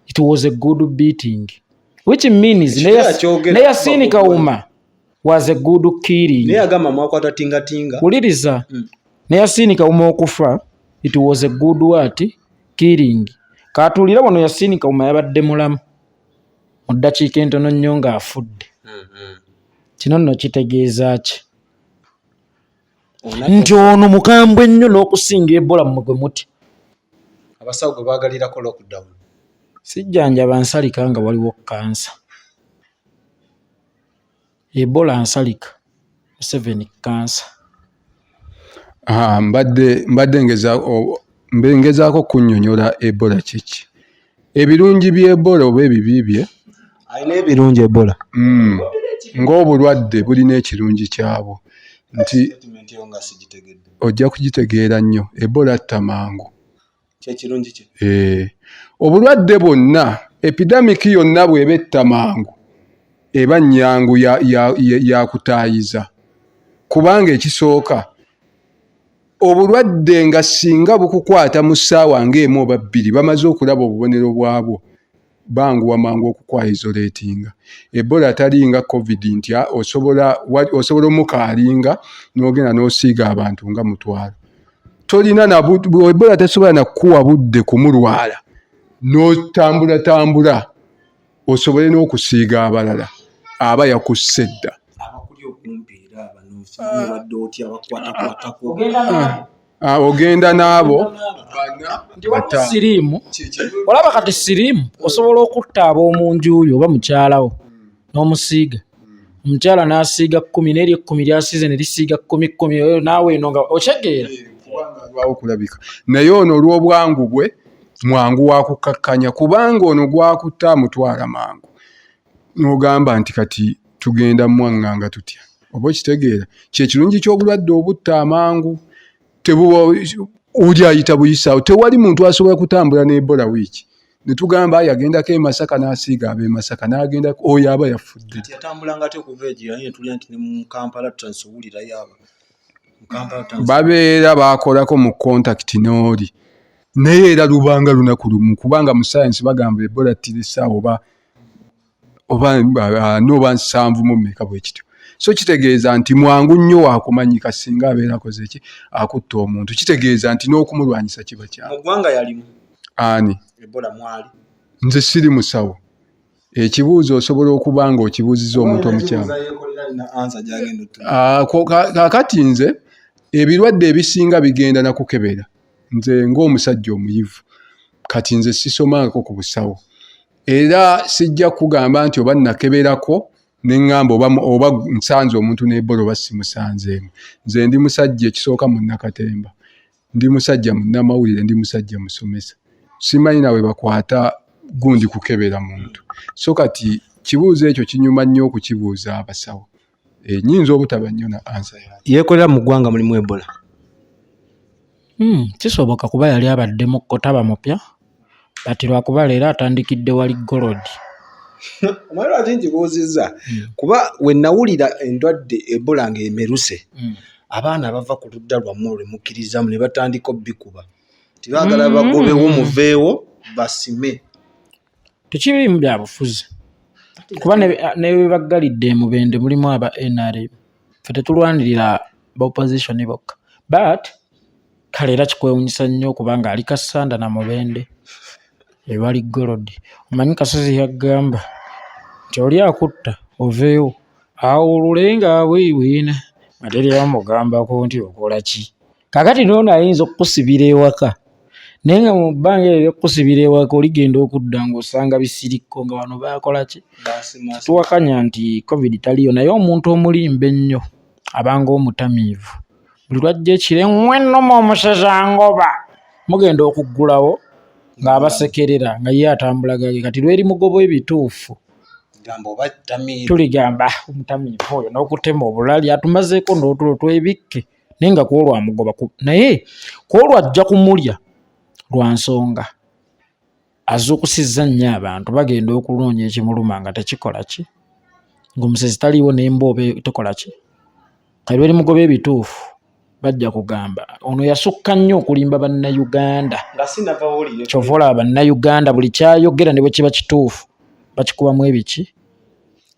Speaker 1: it was a good beating which means ne Yasinika Uma was a good killing
Speaker 2: naye agamba mwakwata tingatinga
Speaker 1: wuliriza ne Yasinika Uma okufa it was a good what killing kaatuulira wano Yasinika Uma yabadde mulamu mu ddakiika entono nnyo ng'afudde kino nno kitegeeza ki nti ono mukambwe nnyo n'okusinga Ebola mmwe gwe muti
Speaker 2: abasawo gwe baagalirako lockdown
Speaker 1: sijjanjaba nsalika nga waliwo kansa Ebola nsalika Museveni kansa
Speaker 3: mbadde ngezaako kunnyonnyola Ebola kiki ebirungi by'Ebola oba ebibi bye
Speaker 2: alina ebirungi Ebola
Speaker 3: ng'obulwadde bulina ekirungi kyabwo nti ojja kugitegeera nnyo. Ebola atta mangu. Obulwadde bwonna, epidemiki yonna bw'eba etta mangu eba nnyangu ya kutaayiza. Kubanga ekisooka obulwadde nga singa bukukwata mu ssaawa ng'emu oba bbiri bamaze okulaba obubonero bwabwo banguwa mangu okukwaizoleetinga. Ebola talinga covid nti osobola omukaalinga n'ogenda n'osiiga abantu nga mutwalo. Tolina Ebola tesobola na kukuwa budde kumulwala n'otambula osobole n'okusiiga abalala aba yakusse dda. Ogenda n'abo
Speaker 1: siriimu. Olaba kati siriimu osobola okutta ab'omu nju yo oba mukyalawo n'omusiiga. Omukyala n'asiiga 10 n'eri 10 lyasiize ne lisiiga 10 naawe eno nga okyegeera.
Speaker 3: Lwawo kulabika. Naye ono olw'obwangu bwe mwangu wa kukkakkanya kubanga ono gwakutta amutwala mangu. N'ogamba nti kati tugenda mwaŋŋanga tutya. Oba okitegeera kye kirungi ky'obulwadde obutta amangu. Uli ayita buyisaawo. Tewali muntu asobola kutambula n'Ebola wiiki. Ne tugamba yagendako e Masaka n'asiiga ab'e Masaka n'agenda oyo aba yafudde.
Speaker 2: Yatambulanga ate okuva egyeya naye tulya nti ne mu Kampala tutansobolira yaba.
Speaker 3: Babeera baakolako mu contact n'oli. Naye era lubanga lunaku lumu kubanga mu science bagamba Ebola tirisaawa oba 7 mu mmeka bwe kityo. So kitegeeza nti mwangu nnyo wakumanyika singa abeera akoze ki akutta omuntu. Kitegeeza nti n'okumulwanyisa kiba kyangu.
Speaker 2: Mu ggwanga yalimu
Speaker 3: ani
Speaker 2: Ebola mwali.
Speaker 3: Nze siri musawo. Ekibuuzo osobola okuba nga okibuuziza omuntu omukyamu. Kakati nze ebirwadde ebisinga bigenda na kukebera. Nze ng'omusajja omuyivu kati nze sisomangako ku busawo. Era sijja kugamba nti oba nakeberako neŋŋamba oba nsanze omuntu n'Ebola oba simusanzeemu. Nze ndi musajja ekisooka munnakatemba. Ndi musajja munnamawulire, ndi musajja musomesa. Simanyi nawe bakwata gundi kukebera muntu. So kati kibuuzo ekyo kinyuma nnyo okukibuuza abasawo. Nnyinza obutaba nnyo na ansa yaakyo.
Speaker 2: Yekolera mu ggwanga mulimu Ebola.
Speaker 1: Kisoboka kuba yali abaddemu kkotaba mupya kati lwakuba leero atandikidde wali golodi.
Speaker 2: Omwalo ati nkibuuzizza kuba we nawulira endwadde Ebola ng'emeruse abaana bava ku ludda lwammwe lwe mukkirizamu ne batandika obbikuba. Tibaagala bagobewo muveewo basime.
Speaker 1: Tekirimu bya bufuzi kuba ne baggalidde mu Bende mulimu aba NRM. Ffe tetulwanirira ba opposition bokka. But kale era kikwewunyisa nnyo kubanga ali Kasanda na Mubende ewali golodi. Omanyi Kasozi yagamba nti oli akutta oveewo awulule nga weeweena ate lyamugambako nti okola ki. Kakati n'ono ayinza okukusibira ewaka naye nga mu bbanga ery'okukusibira ewaka oligenda okudda ng'osanga bisirikko nga wano baakola ki. Tuwakanya nti covid taliyo naye omuntu omulimba ennyo abanga omutamiivu. Buli lwajja ekire mwenoma omusezangoba mugenda okuggulawo ng'abasekerera nga ye atambula gage. Kati lweri mugoba ebituufu tuligamba omutamiivu oyo n'okutema obulali atumazeeko n'otulo twebikke naye nga kwolwa mugoba naye kwolwa ajja kumulya lwa nsonga azuukusizza nnyo abantu bagenda okunoonya ekimuluma nga tekikola ki ng'omusezi taliiwo n'emboobe tekola ki. Kati lweri mugoba ebituufu bajja kugamba ono yasukka nnyo okulimba bannayuganda. Kyova olaba bannayuganda buli kyayogera ne bwe kiba kituufu bakikubamu ebiki.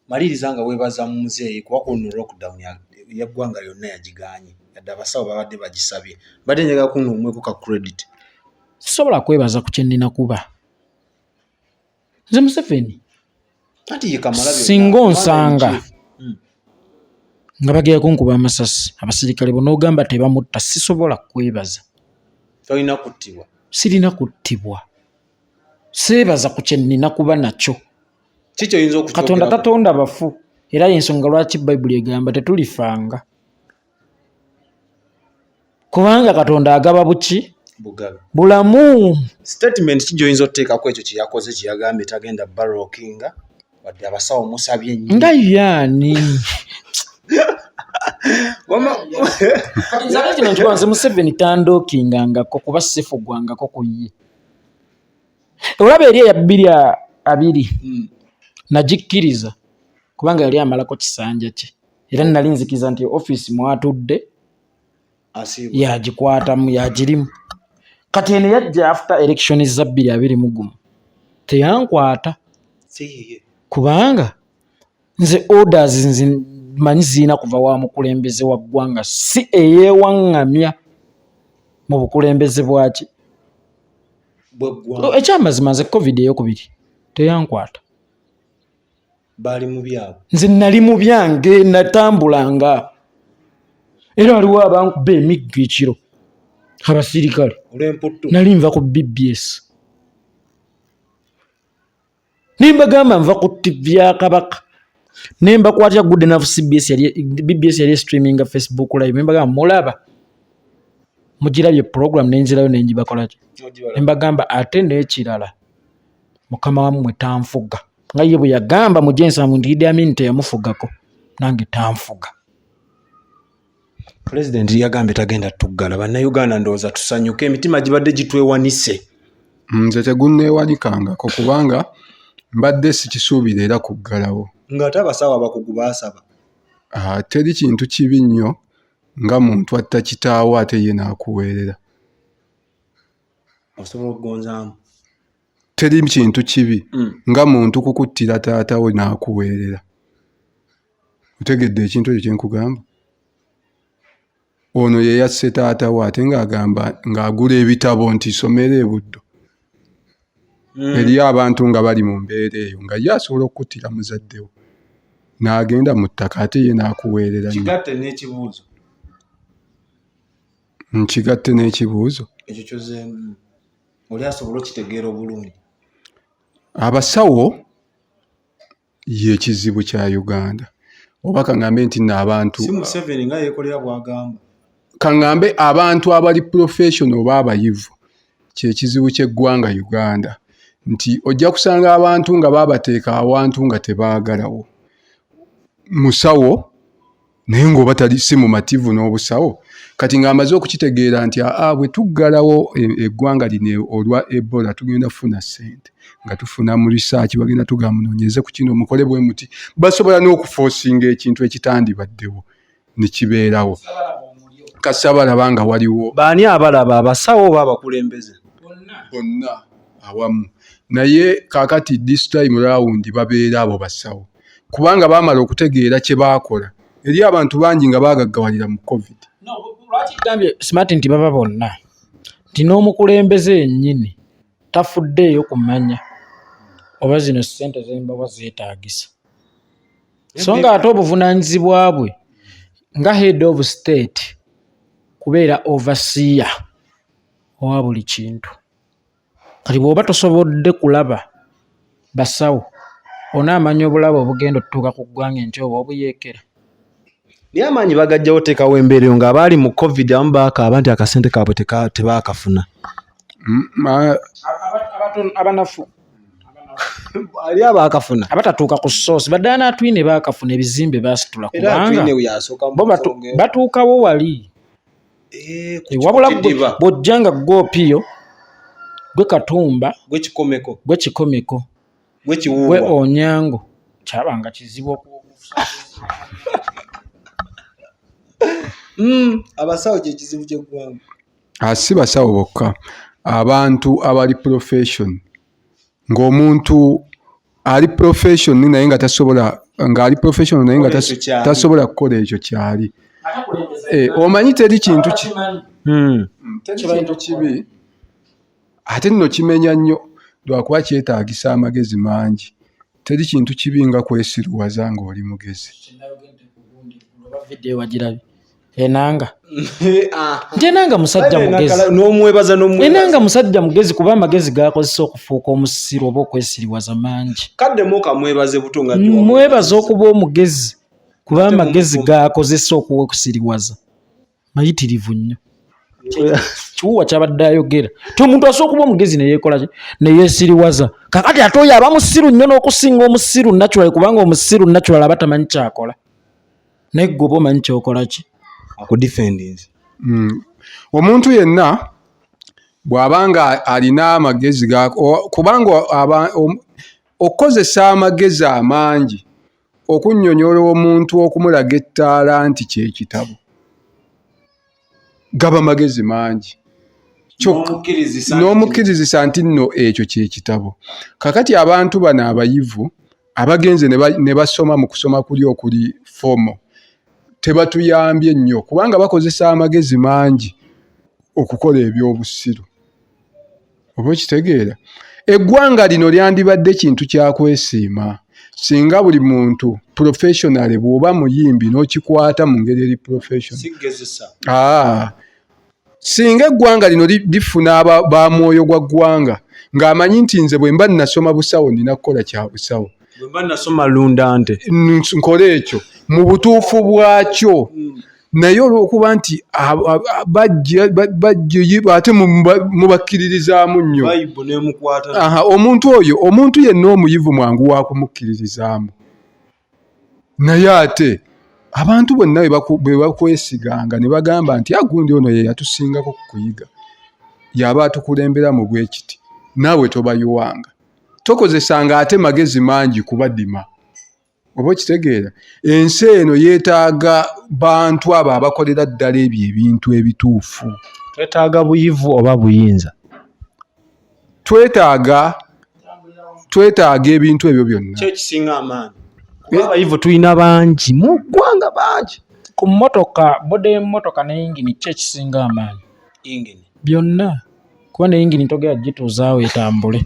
Speaker 2: Maliriza nga weebaza mu muzeeyi kuba kuno lockdown yaggwanga yonna yagiganye yadde abasawo babadde bagisabye badde njagala kuno omweko ka credit.
Speaker 1: Sisobola kwebaza ku kye nnina kuba nze Museveni singa onsanga nga bagera kunkuba amasasi abasirikale bonaogamba tebamutta sisobola kwebaza. Sirina kuttibwa seebaza ku kye nnina kuba nakyo. Katonda tatonda bafu era y'ensonga lwaki Bayibuli egamba tetulifanga kubanga Katonda agaba buki bulamu.
Speaker 2: Statement kijoyinza oteekako ekyo kye yakoze kye yagambye tagenda barrockinga wadde abasawo musabye nnyo
Speaker 1: nga yani kati nzala kino nkiwanze Museveni tandokingangako kuba sifugwangako ku ye olaba eri eya 2020 nagikkiriza kubanga yali amalako kisanja kye era nali nzikiza nti office mwatudde yagikwatamu yagirimu kati eno yajja after election za 2021 teyankwata kubanga nze orders nzi manyi zina kuva wa mukulembeze wa ggwanga si eyewaŋŋamya mu bukulembeze bwaki ekyamazima nze covid eyokubiri teyankwata
Speaker 2: bali mu byabo
Speaker 1: nze nali mu byange natambulanga era waliwo abankuba emiggo ekiro abasirikale nali nva ku BBS nimbagamba nva ku TV ya Kabaka nemba kwatya good enough BBS yali streaming Facebook live nimbagamba mulaba mugirabye program nenzirayo nenjibakolaki nimbagamba ate n'ekirala mukama wammwe tanfuga nga ye bwe yagamba mujensa mu Idi Amin teyamufugako nange tanfuga
Speaker 2: President yagambye tagenda tuggala bannayuganda ndowooza tusanyuke emitima gibadde gitwewanise
Speaker 3: nze tegunneewanikangako kubanga mbadde sikisuubira era kuggalawo
Speaker 2: ng'ate abasawo abakugu baasaba
Speaker 3: teri kintu kibi nnyo nga muntu atta kitaawo ate ye n'akuweerera
Speaker 2: osobola okugonzaamu
Speaker 3: teri kintu kibi nga muntu kukuttira taatawo n'akuweerera otegedde ekintu ekyo kyenkugamba ono ye yasse taatawo ate ng'agamba ng'agula ebitabo nti somera e Buddo eriyo abantu nga bali mu mbeera eyo nga ye asobola okukuttira muzaddewo n'agenda mu ttaka ate ye n'akuweerera nkigatte n'ekibuuzo
Speaker 2: ekyo kyozeemu oli asobola okitegeera obulungi
Speaker 3: abasawo ye kizibu kya Uganda oba kaŋŋambe nti n'abantu
Speaker 2: si Museveni nga yekolera bw'agamba
Speaker 3: kaŋŋambe abantu abali professional oba abayivu kye kizibu ky'eggwanga Uganda nti ojja kusanga abantu nga baabateeka awantu nga tebaagalawo musawo naye ng'oba tali si mumativu n'obusawo kati ng'amaze okukitegeera nti bwe tuggalawo eggwanga lino olwa Ebola tugenda kufuna ssente nga tufuna mu research bagenda tugamba munoonyeze ku kino mukole bwe muti basobola n'okufoosinga ekintu ekitandibaddewo ne kibeerawo kasabalaba nga waliwo
Speaker 2: baani abalaba abasawo oba abakulembeze
Speaker 3: bonna awamu naye kaakati this time round babeera abo basawo kubanga baamala okutegeera kye baakola eri abantu bangi nga baagaggawalira mu covid
Speaker 1: lwaki gambye smart nti baba bonna nti n'omukulembeze yennyini tafuddeeyo kumanya oba zino ssente zembawa zeetaagisa so nga ate obuvunaanyizibwa bwe nga head of state kubeera overseer owa buli kintu kati bw'oba tosobodde kulaba basawo onaamanya obulabo obugenda otutuuka ku ggwanga enkya oba obuyeekera
Speaker 2: naye amaanyi bagajjawo teekawo embeera eyo ng'abaali mu covid abamu baakaaba nti akasente kaabwe tebaakafuna
Speaker 1: abanafu
Speaker 2: ali abaakafuna
Speaker 1: abatatuuka ku source baddala n'atwine baakafuna ebizimbe baasitula kubanga batuukawo wali wabula bw'ojja nga gw'opiyo gwe Katumba gwe Kikomeko gwe Onyango kyabanga kizibu
Speaker 2: abasawo kye kizibu ky'eggwanga
Speaker 3: si basawo bokka abantu abali profession ng'omuntu ali profession naye nga tasobola ng'ali professional naye nga tasobola kukola ekyo kyali omanyi teri kintu kibi ate nno kimenya nnyo lwakuba kyetaagisa amagezi mangi teri kintu kibi nga kwesiruwaza ng'oli mugezi
Speaker 1: enanga njenanga musajja mugezi
Speaker 2: n'omwebaza
Speaker 1: enanga musajja mugezi kuba amagezi gakozesa okufuuka omusiru oba okwesiriwaza mangi
Speaker 2: kaddemu okamwebaze buto nga
Speaker 1: mwebaza okuba omugezi kuba amagezi gakozesa okusiriwaza mayitirivu nnyo kiwuwa kyabadde ayogera ti omuntu asobola okuba omugezi neyeekola neyeesiriwaza kakati ate oyo aba musiru nnyo n'okusinga omusiru natural kubanga omusiru natural aba tamanyi kyakola naye gwe oba omanyi kyokola ki
Speaker 2: akudefendinzi.
Speaker 3: Omuntu yenna bw'abanga alina amagezi kubanga okukozesa amagezi amangi okunnyonnyola omuntu okumulaga ettaala nti kyekitabo gaba magezi mangi n'omukkirizisa nti nno ekyo kyekitabo. Kakati abantu bano abayivu abagenze ne basoma mu kusoma kuli okuli fomo tebatuyambye nnyo kubanga bakozesa amagezi mangi okukola ebyobusiru. Oba okitegeera eggwanga lino lyandibadde kintu kyakwesiima singa buli muntu professional bw'oba muyimbi n'okikwata mu ngeri eri professional. Singa eggwanga lino lifuna ba mwoyo gwa ggwanga ng'amanyi nti nze bwe mba nasoma busawo nina kukola kya busawo,
Speaker 2: bwe mba nasoma lunda nte
Speaker 3: nkole ekyo mu butuufu bwakyo. Naye olw'okuba nti bajja ate mubakkiririzaamu nnyo omuntu oyo, omuntu yenna omuyivu mwangu wa kumukkiririzaamu. Naye ate abantu bonna bwe bakwesiganga ne bagamba nti agundi ono ye yatusingako ku kuyiga yaba atukulembera mu bwe kiti, naawe tobayiwanga, tokozesanga ate magezi mangi kubadima. Oba okitegeera ensi eno yeetaaga bantu abo abakolera ddala ebyo ebintu ebituufu.
Speaker 2: Twetaaga buyivu oba buyinza?
Speaker 3: Twetaaga ebintu ebyo byonna.
Speaker 2: Kyekisinga amaanyi kuba abayivu tulina bangi mu ggwanga bangi.
Speaker 1: Ku mmotoka boda y'emmotoka ne yingini kyekisinga amaanyi byonna kuba ne yingini togera gituuzaawo etambule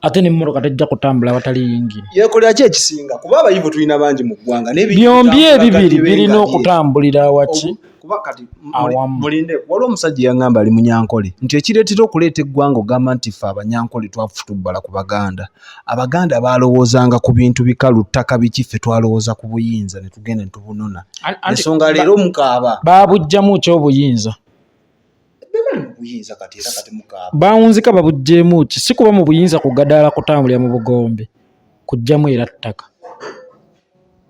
Speaker 1: ate n'emmotoka tejja kutambula awatali yingini.
Speaker 2: Yekolera ki ekisinga kuba abayivu tulina bangi mu ggwanga
Speaker 1: byombi ebibiri birina okutambulira awaki
Speaker 2: kuba kati mulinde. Waliwo omusajja yaŋŋamba ali Munyankole nti ekireetera okuleeta eggwanga ogamba nti ffe Abanyankole twafutubbala ku Baganda. Abaganda balowoozanga ku bintu bikalu ttaka biki, ffe twalowooza ku buyinza ne tugenda ne tubunona. Ensonga leero mukaaba
Speaker 1: baabujjamu ki obuyinza? Bawunzika babugjeemu ki? Si kuba mu buyinza kugadaala kutambulira mu bugombe kujjamu era ttaka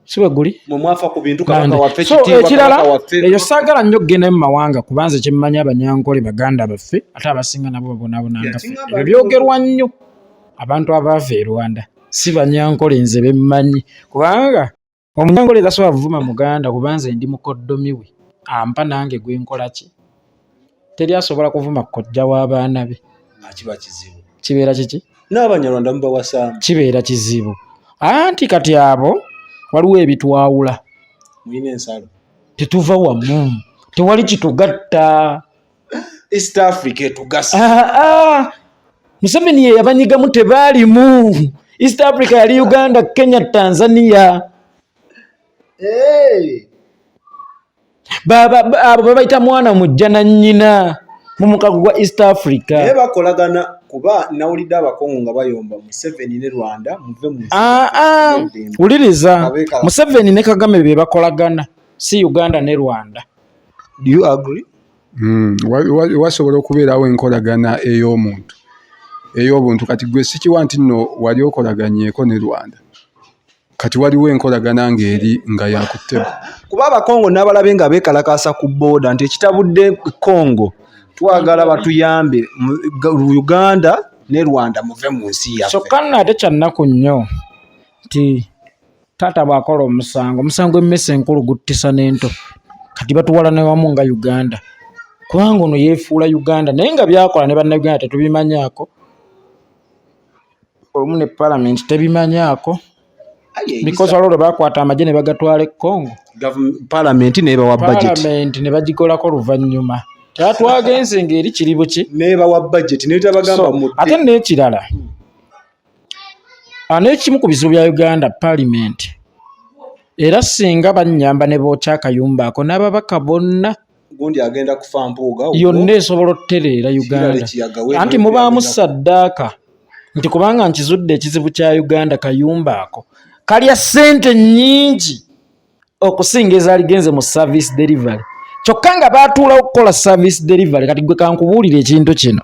Speaker 1: si bwe guli
Speaker 2: mwafa ku bintu kabaka waffe
Speaker 1: ekirala eyo saagala nnyo kugenda mu mawanga kubanze kyemmanyi Abanyankole Baganda baffe ate abasinga nabo babonaabonanga ffe ebyo byogerwa nnyo abantu abaava e Rwanda si Banyankole nze bemmanyi kubanga Omunyankole tasobola kuvuma Muganda kubanze ndi mukoddomi we ampa nange gwe nkola ki teri asobola kuvuma kojja w'abaana be.
Speaker 2: Kiba kizibu.
Speaker 1: Kibeera kiki?
Speaker 2: N'Abanyarwanda mubawasaamu.
Speaker 1: Kibeera kizibu. Anti kati abo waliwo ebitwawula.
Speaker 2: Mulina ensalo.
Speaker 1: Tetuva wamu. Tewali kitugatta.
Speaker 2: East Africa etugasa.
Speaker 1: Museveni ye yabanyigamu tebaalimu. East Africa yali Uganda, Kenya, Tanzania. Abo babayita mwana mujja na nnyina mu mukago gwa East Africa.
Speaker 2: Naye bakolagana kuba nawulidde Abakongo nga bayomba Museveni ne Rwanda muve mu
Speaker 1: wuliriza Museveni ne Kagame be bakolagana si Uganda ne Rwanda.
Speaker 2: Do you agree?
Speaker 3: Wasobola okubeerawo enkolagana ey'obuntu kati gwe sikiwa nti nno wali okolaganyeeko ne Rwanda. Kati waliwo enkolagana ng'eri nga yakutteba.
Speaker 2: Kuba Abakongo n'abalabe nga beekalakaasa ku booda nti ekitabudde Kongo twagala batuyambe Uganda ne Rwanda muve mu nsi yaffe.
Speaker 1: Kyokka ate kyannaku nnyo nti taata bw'akola omusango emmese enkulu guttisa n'ento kati batuwala ne wamu nga Uganda kubanga ono yeefuula Uganda naye nga byakola ne bannayuganda tetubimanyaako olumu ne Parliament tebimanyaako. Because waliwo bakwata amagye ne bagatwala e Congo.
Speaker 2: Parliament nebawa budget.
Speaker 1: Parliament ne bagikolako luvannyuma. Tatwagenze ngeri kiri buki
Speaker 2: nebawa budget ne tabagamba mu.
Speaker 1: Ate n'ekirala. N'ekimu ku bizibu bya Uganda Parliament. Era singa bannyamba ne bookya akayumba ako n'ababaka bonna
Speaker 2: gundi agenda kufa mpuuga
Speaker 1: yonna esobola ottereera Uganda. Anti mubaamu saddaaka nti kubanga nkizudde ekizibu kya Uganda kayumba ako kalya ssente nnyingi okusinga ezaaligenze mu service delivery. kyokka nga baatuulawo okukola service delivery. Kati gwe kankubuulira ekintu kino,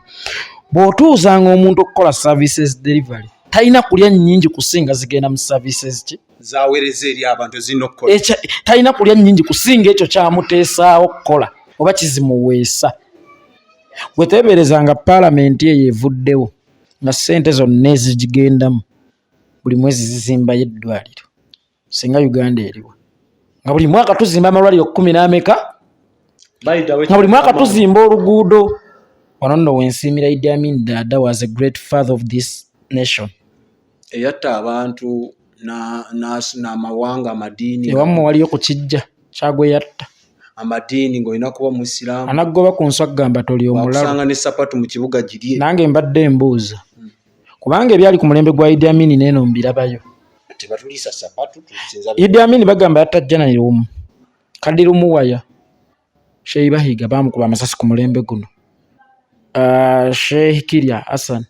Speaker 1: bw'otuuzanga omuntu okukola services delivery talina kulya nnyingi kusinga zigenda mu services ki
Speaker 2: zaweereza eri abantu zirina okukola,
Speaker 1: talina kulya nnyingi kusinga ekyo kyamuteesaawo okukola oba kizimuweesa. Bwe teeberezanga paalamenti eyo evuddewo nga ssente zonna ezigigendamu buli mwezi zizimbayo eddwaliro, singa Uganda eriwa nga buli mwaka tuzimba amalwaliro 10 n'ameka, nga buli mwaka tuzimba oluguudo. Wano nno wensiimira Idi Amin Dada was a great father of this nation.
Speaker 2: eyatta abantu n'amawanga amadiini,
Speaker 1: Ewammwe waliyo ku kijja kyagwe yatta
Speaker 2: amadiini ng'olina kuba musiraamu,
Speaker 1: anaggoba ku nswa kugamba toli omulalu.
Speaker 2: wakusanga ne sapatu mu kibuga girye.
Speaker 1: Nange mbadde embuuza kubanga ebyali ku mulembe gwa Idi Amin neeno mbirabayo.
Speaker 2: Tebatuliisa sapatu tulisinza
Speaker 1: Idi Amin bagamba yatta General omu Kadiru Muwaya, Sheikh Bahiga bamukuba amasasi ku mulembe guno, Sheikh Kirya Hassan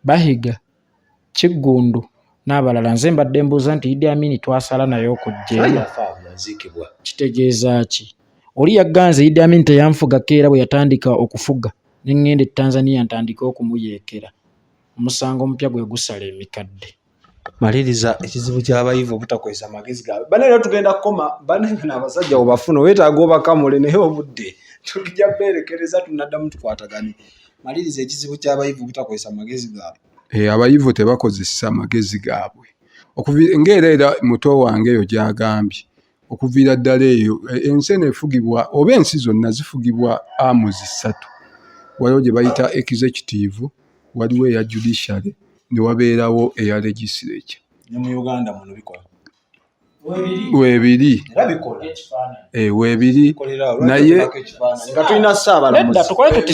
Speaker 1: Bahiga Kiggundu n'abalala. Nze mbadde mbuuza nti Idi Amin twasala naye okujja kitegeeza ki? Oli yagganze Idi Amin teyanfuga keera bwe yatandika okufuga ne ŋŋenda e Tanzania ntandika okumuyeekera. Omusango omupya gwe gusala emikadde.
Speaker 2: maliriza ekizibu ky'abayivu obutakozesa magezi gaabwe. Bana era tugenda kukoma, banange n'abasajja obafuna weetaaga obakamule naye obudde tujja beerekereza tunaddamu tukwatagane. Maliriza ekizibu ky'abayivu obutakozesa magezi gaabwe.
Speaker 3: Abayivu tebakozesa magezi gaabwe. Ng'era muto wange eyo gy'agambye, okuviira ddala eyo ensi eno efugibwa oba ensi zonna zifugibwa amuzi 3. Waliwo gye bayita executive, waliwo eya judiciary, ne wabeerawo eya legislature.
Speaker 2: Ne mu Uganda muno bikola
Speaker 3: weebiri weebiri naye
Speaker 2: nga tulina
Speaker 1: Nedda tukole tuti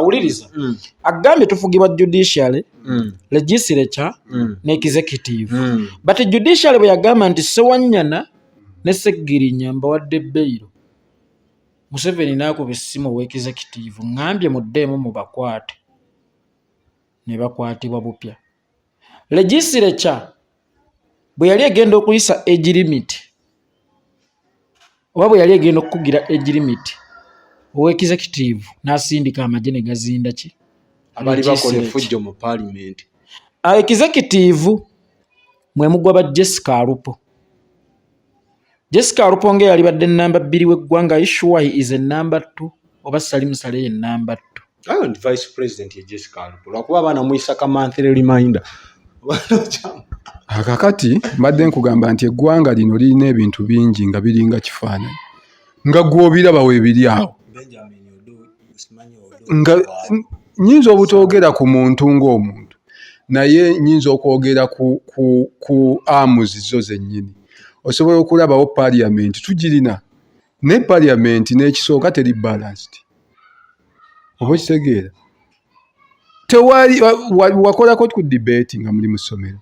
Speaker 1: wuliriza agambye tufugibwa judiciary, legislature ne executive. But judiciary bwe yagamba nti Ssewanyana ne Sseggirinya mbawadde bbeiro, Museveni n'akuba essimu owa executive ngambye muddeemu mubakwate, ne bakwatibwa bupya. Legislature bwe yali egenda okuyisa age limit oba bwe yali egenda okukugira age limit, owa executive n'asindika amagye ne gazinda ki
Speaker 2: abali bakola effujjo mu parliament.
Speaker 1: Executive mwe mugwa ba Jessica Alupo. Jessica Alupo nge yali badde namba 2 w'eggwanga, Ishua is a number 2 oba Salim Saleh number 2.
Speaker 2: Ayo ndi vice president ye Jessica Alupo lwakuba abaana muyisa ka monthly reminder.
Speaker 3: Akakati mbadde nkugamba nti eggwanga lino lirina ebintu bingi nga biringa kifaananyi nga gw'obiraba weebiri awo, nga nnyinza obutoogera ku muntu ng'omuntu naye nnyinza okwogera ku amuzi zo zennyini. Osobola okulabawo parliament tugirina, ne parliament n'ekisooka teri balanced. Oba okitegeera? Tewali wakolako ku debate nga muli mu ssomero,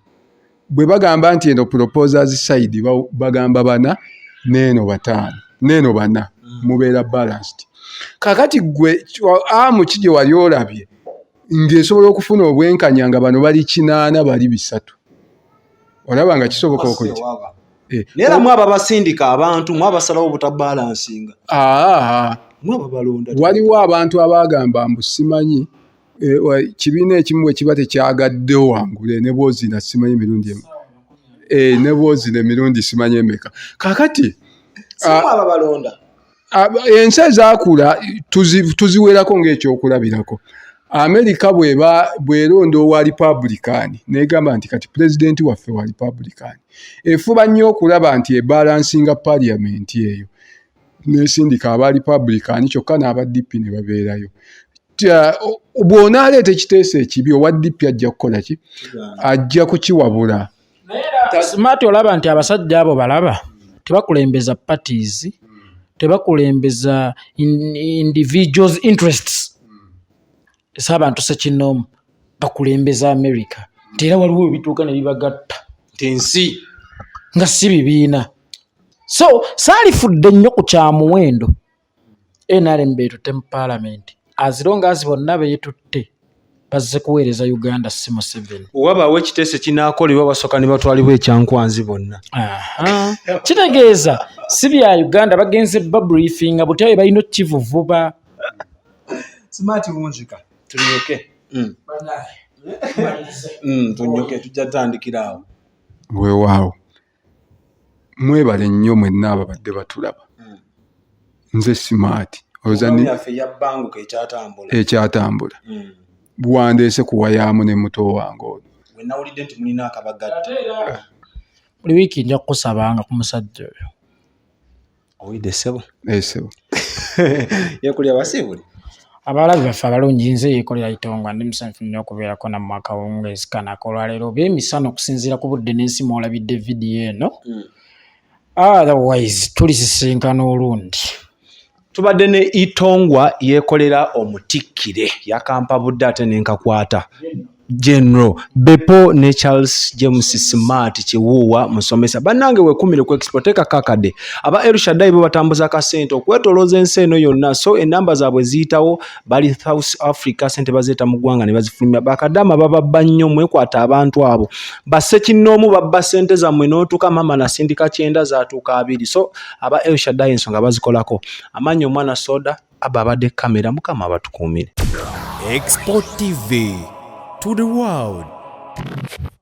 Speaker 3: bwe bagamba nti eno proposals side bagamba 4 n'eno 5 n'eno 4 mubeera balanced. Kakati gwe amu kije wali olabye ng'esobola okufuna obwenkanya nga bano bali 8 bali 3, olaba nga kisoboka okujja.
Speaker 2: Nera mwaba basindika abantu mwabasalawo obutabalansinga.
Speaker 3: Waliwo abantu abagamba mbu simanyi kibiina ekimu bwe kiba tekyagadde wangule ne bwozina simanyi emirundi ne bwozina emirundi simanyi emeka. Kakati
Speaker 2: mwaba balonda
Speaker 3: ensi ezaakula tuziwerako ng'ekyokulabirako. Amerika bw'eronda owa Republican n'egamba nti kati pulezidenti waffe wa Republican, efuba nnyo okulaba nti ebalansinga parliament eyo n'esindika aba Republican kyokka n'aba DP ne babeerayo. Bw'onaaleeta ekiteeso ekibi owa DP ajja kukola ki? Ajja kukiwabula.
Speaker 1: Smart olaba nti abasajja abo balaba tebakulembeza parties, tebakulembeza individuals interests. Abantu sekinoomu bakulembeza America. Era waliwo ebituuka ne bibagatta
Speaker 2: tensi
Speaker 1: nga si bibiina. So saalifudde nnyo ku kyamuwendo NRM beetutte mu parliament as long as bonna beetutte bazze kuweereza Uganda si Museveni.
Speaker 2: Wabaawo ekiteeso kinaakolebwa basooka ne batwalibwa ekyankwanzi bonna.
Speaker 1: Kitegeeza si bya Uganda bagenze babriefinga butyayo balina kivuvuba.
Speaker 2: Smart wunzika tulyoke. Tunyoke tujja tutandikira awo.
Speaker 3: Weewaawo mwebale nnyo mwenna ababadde batulaba. Nze Smart
Speaker 2: yaffe yabbanguka
Speaker 3: ekyatambula bwandeese kuwayaamu ne muto wange ono.
Speaker 2: We nawulidde nti mulina akabagatta.
Speaker 1: Buli wiiki nja kukusabanga ku musajja oyo.
Speaker 2: Owidde ssebo?
Speaker 3: Ssebo.
Speaker 2: Yekolera basibuli.
Speaker 1: Abalabi baffe abalungi nze Yekolera Ayogede ndi musanfu nnyo okubeerako nammwe akawungeezi kano akolwaleero b'emisano okusinziira ku budde n'ensi mw'olabidde vidiyo eno. Otherwise tulisisinkana olundi.
Speaker 2: Tubadde ne Itongwa Yekolera omutikkire yakampa budde ate nenkakwata. General Bepo ne Charles James Smart Kiwuwa musomesa bannange wekumire ku exporteka kakade aba Elshadai bo batambuza akasente okwetoloza ensi eno yonna so enamba zaabwe ziyitawo bali South Africa sente bazeeta mu ggwanga ne bazifulumya bakadama bababba nnyo mwekwata abantu abo basse kinnoomu babba sente zammwe n'otuuka mama na sindika 9 zaatuuka 2 so aba Elshadai ensonga bazikolako amanyi omwanasoda abadde kamera mukama abatukuumire.
Speaker 4: xpotv to the world.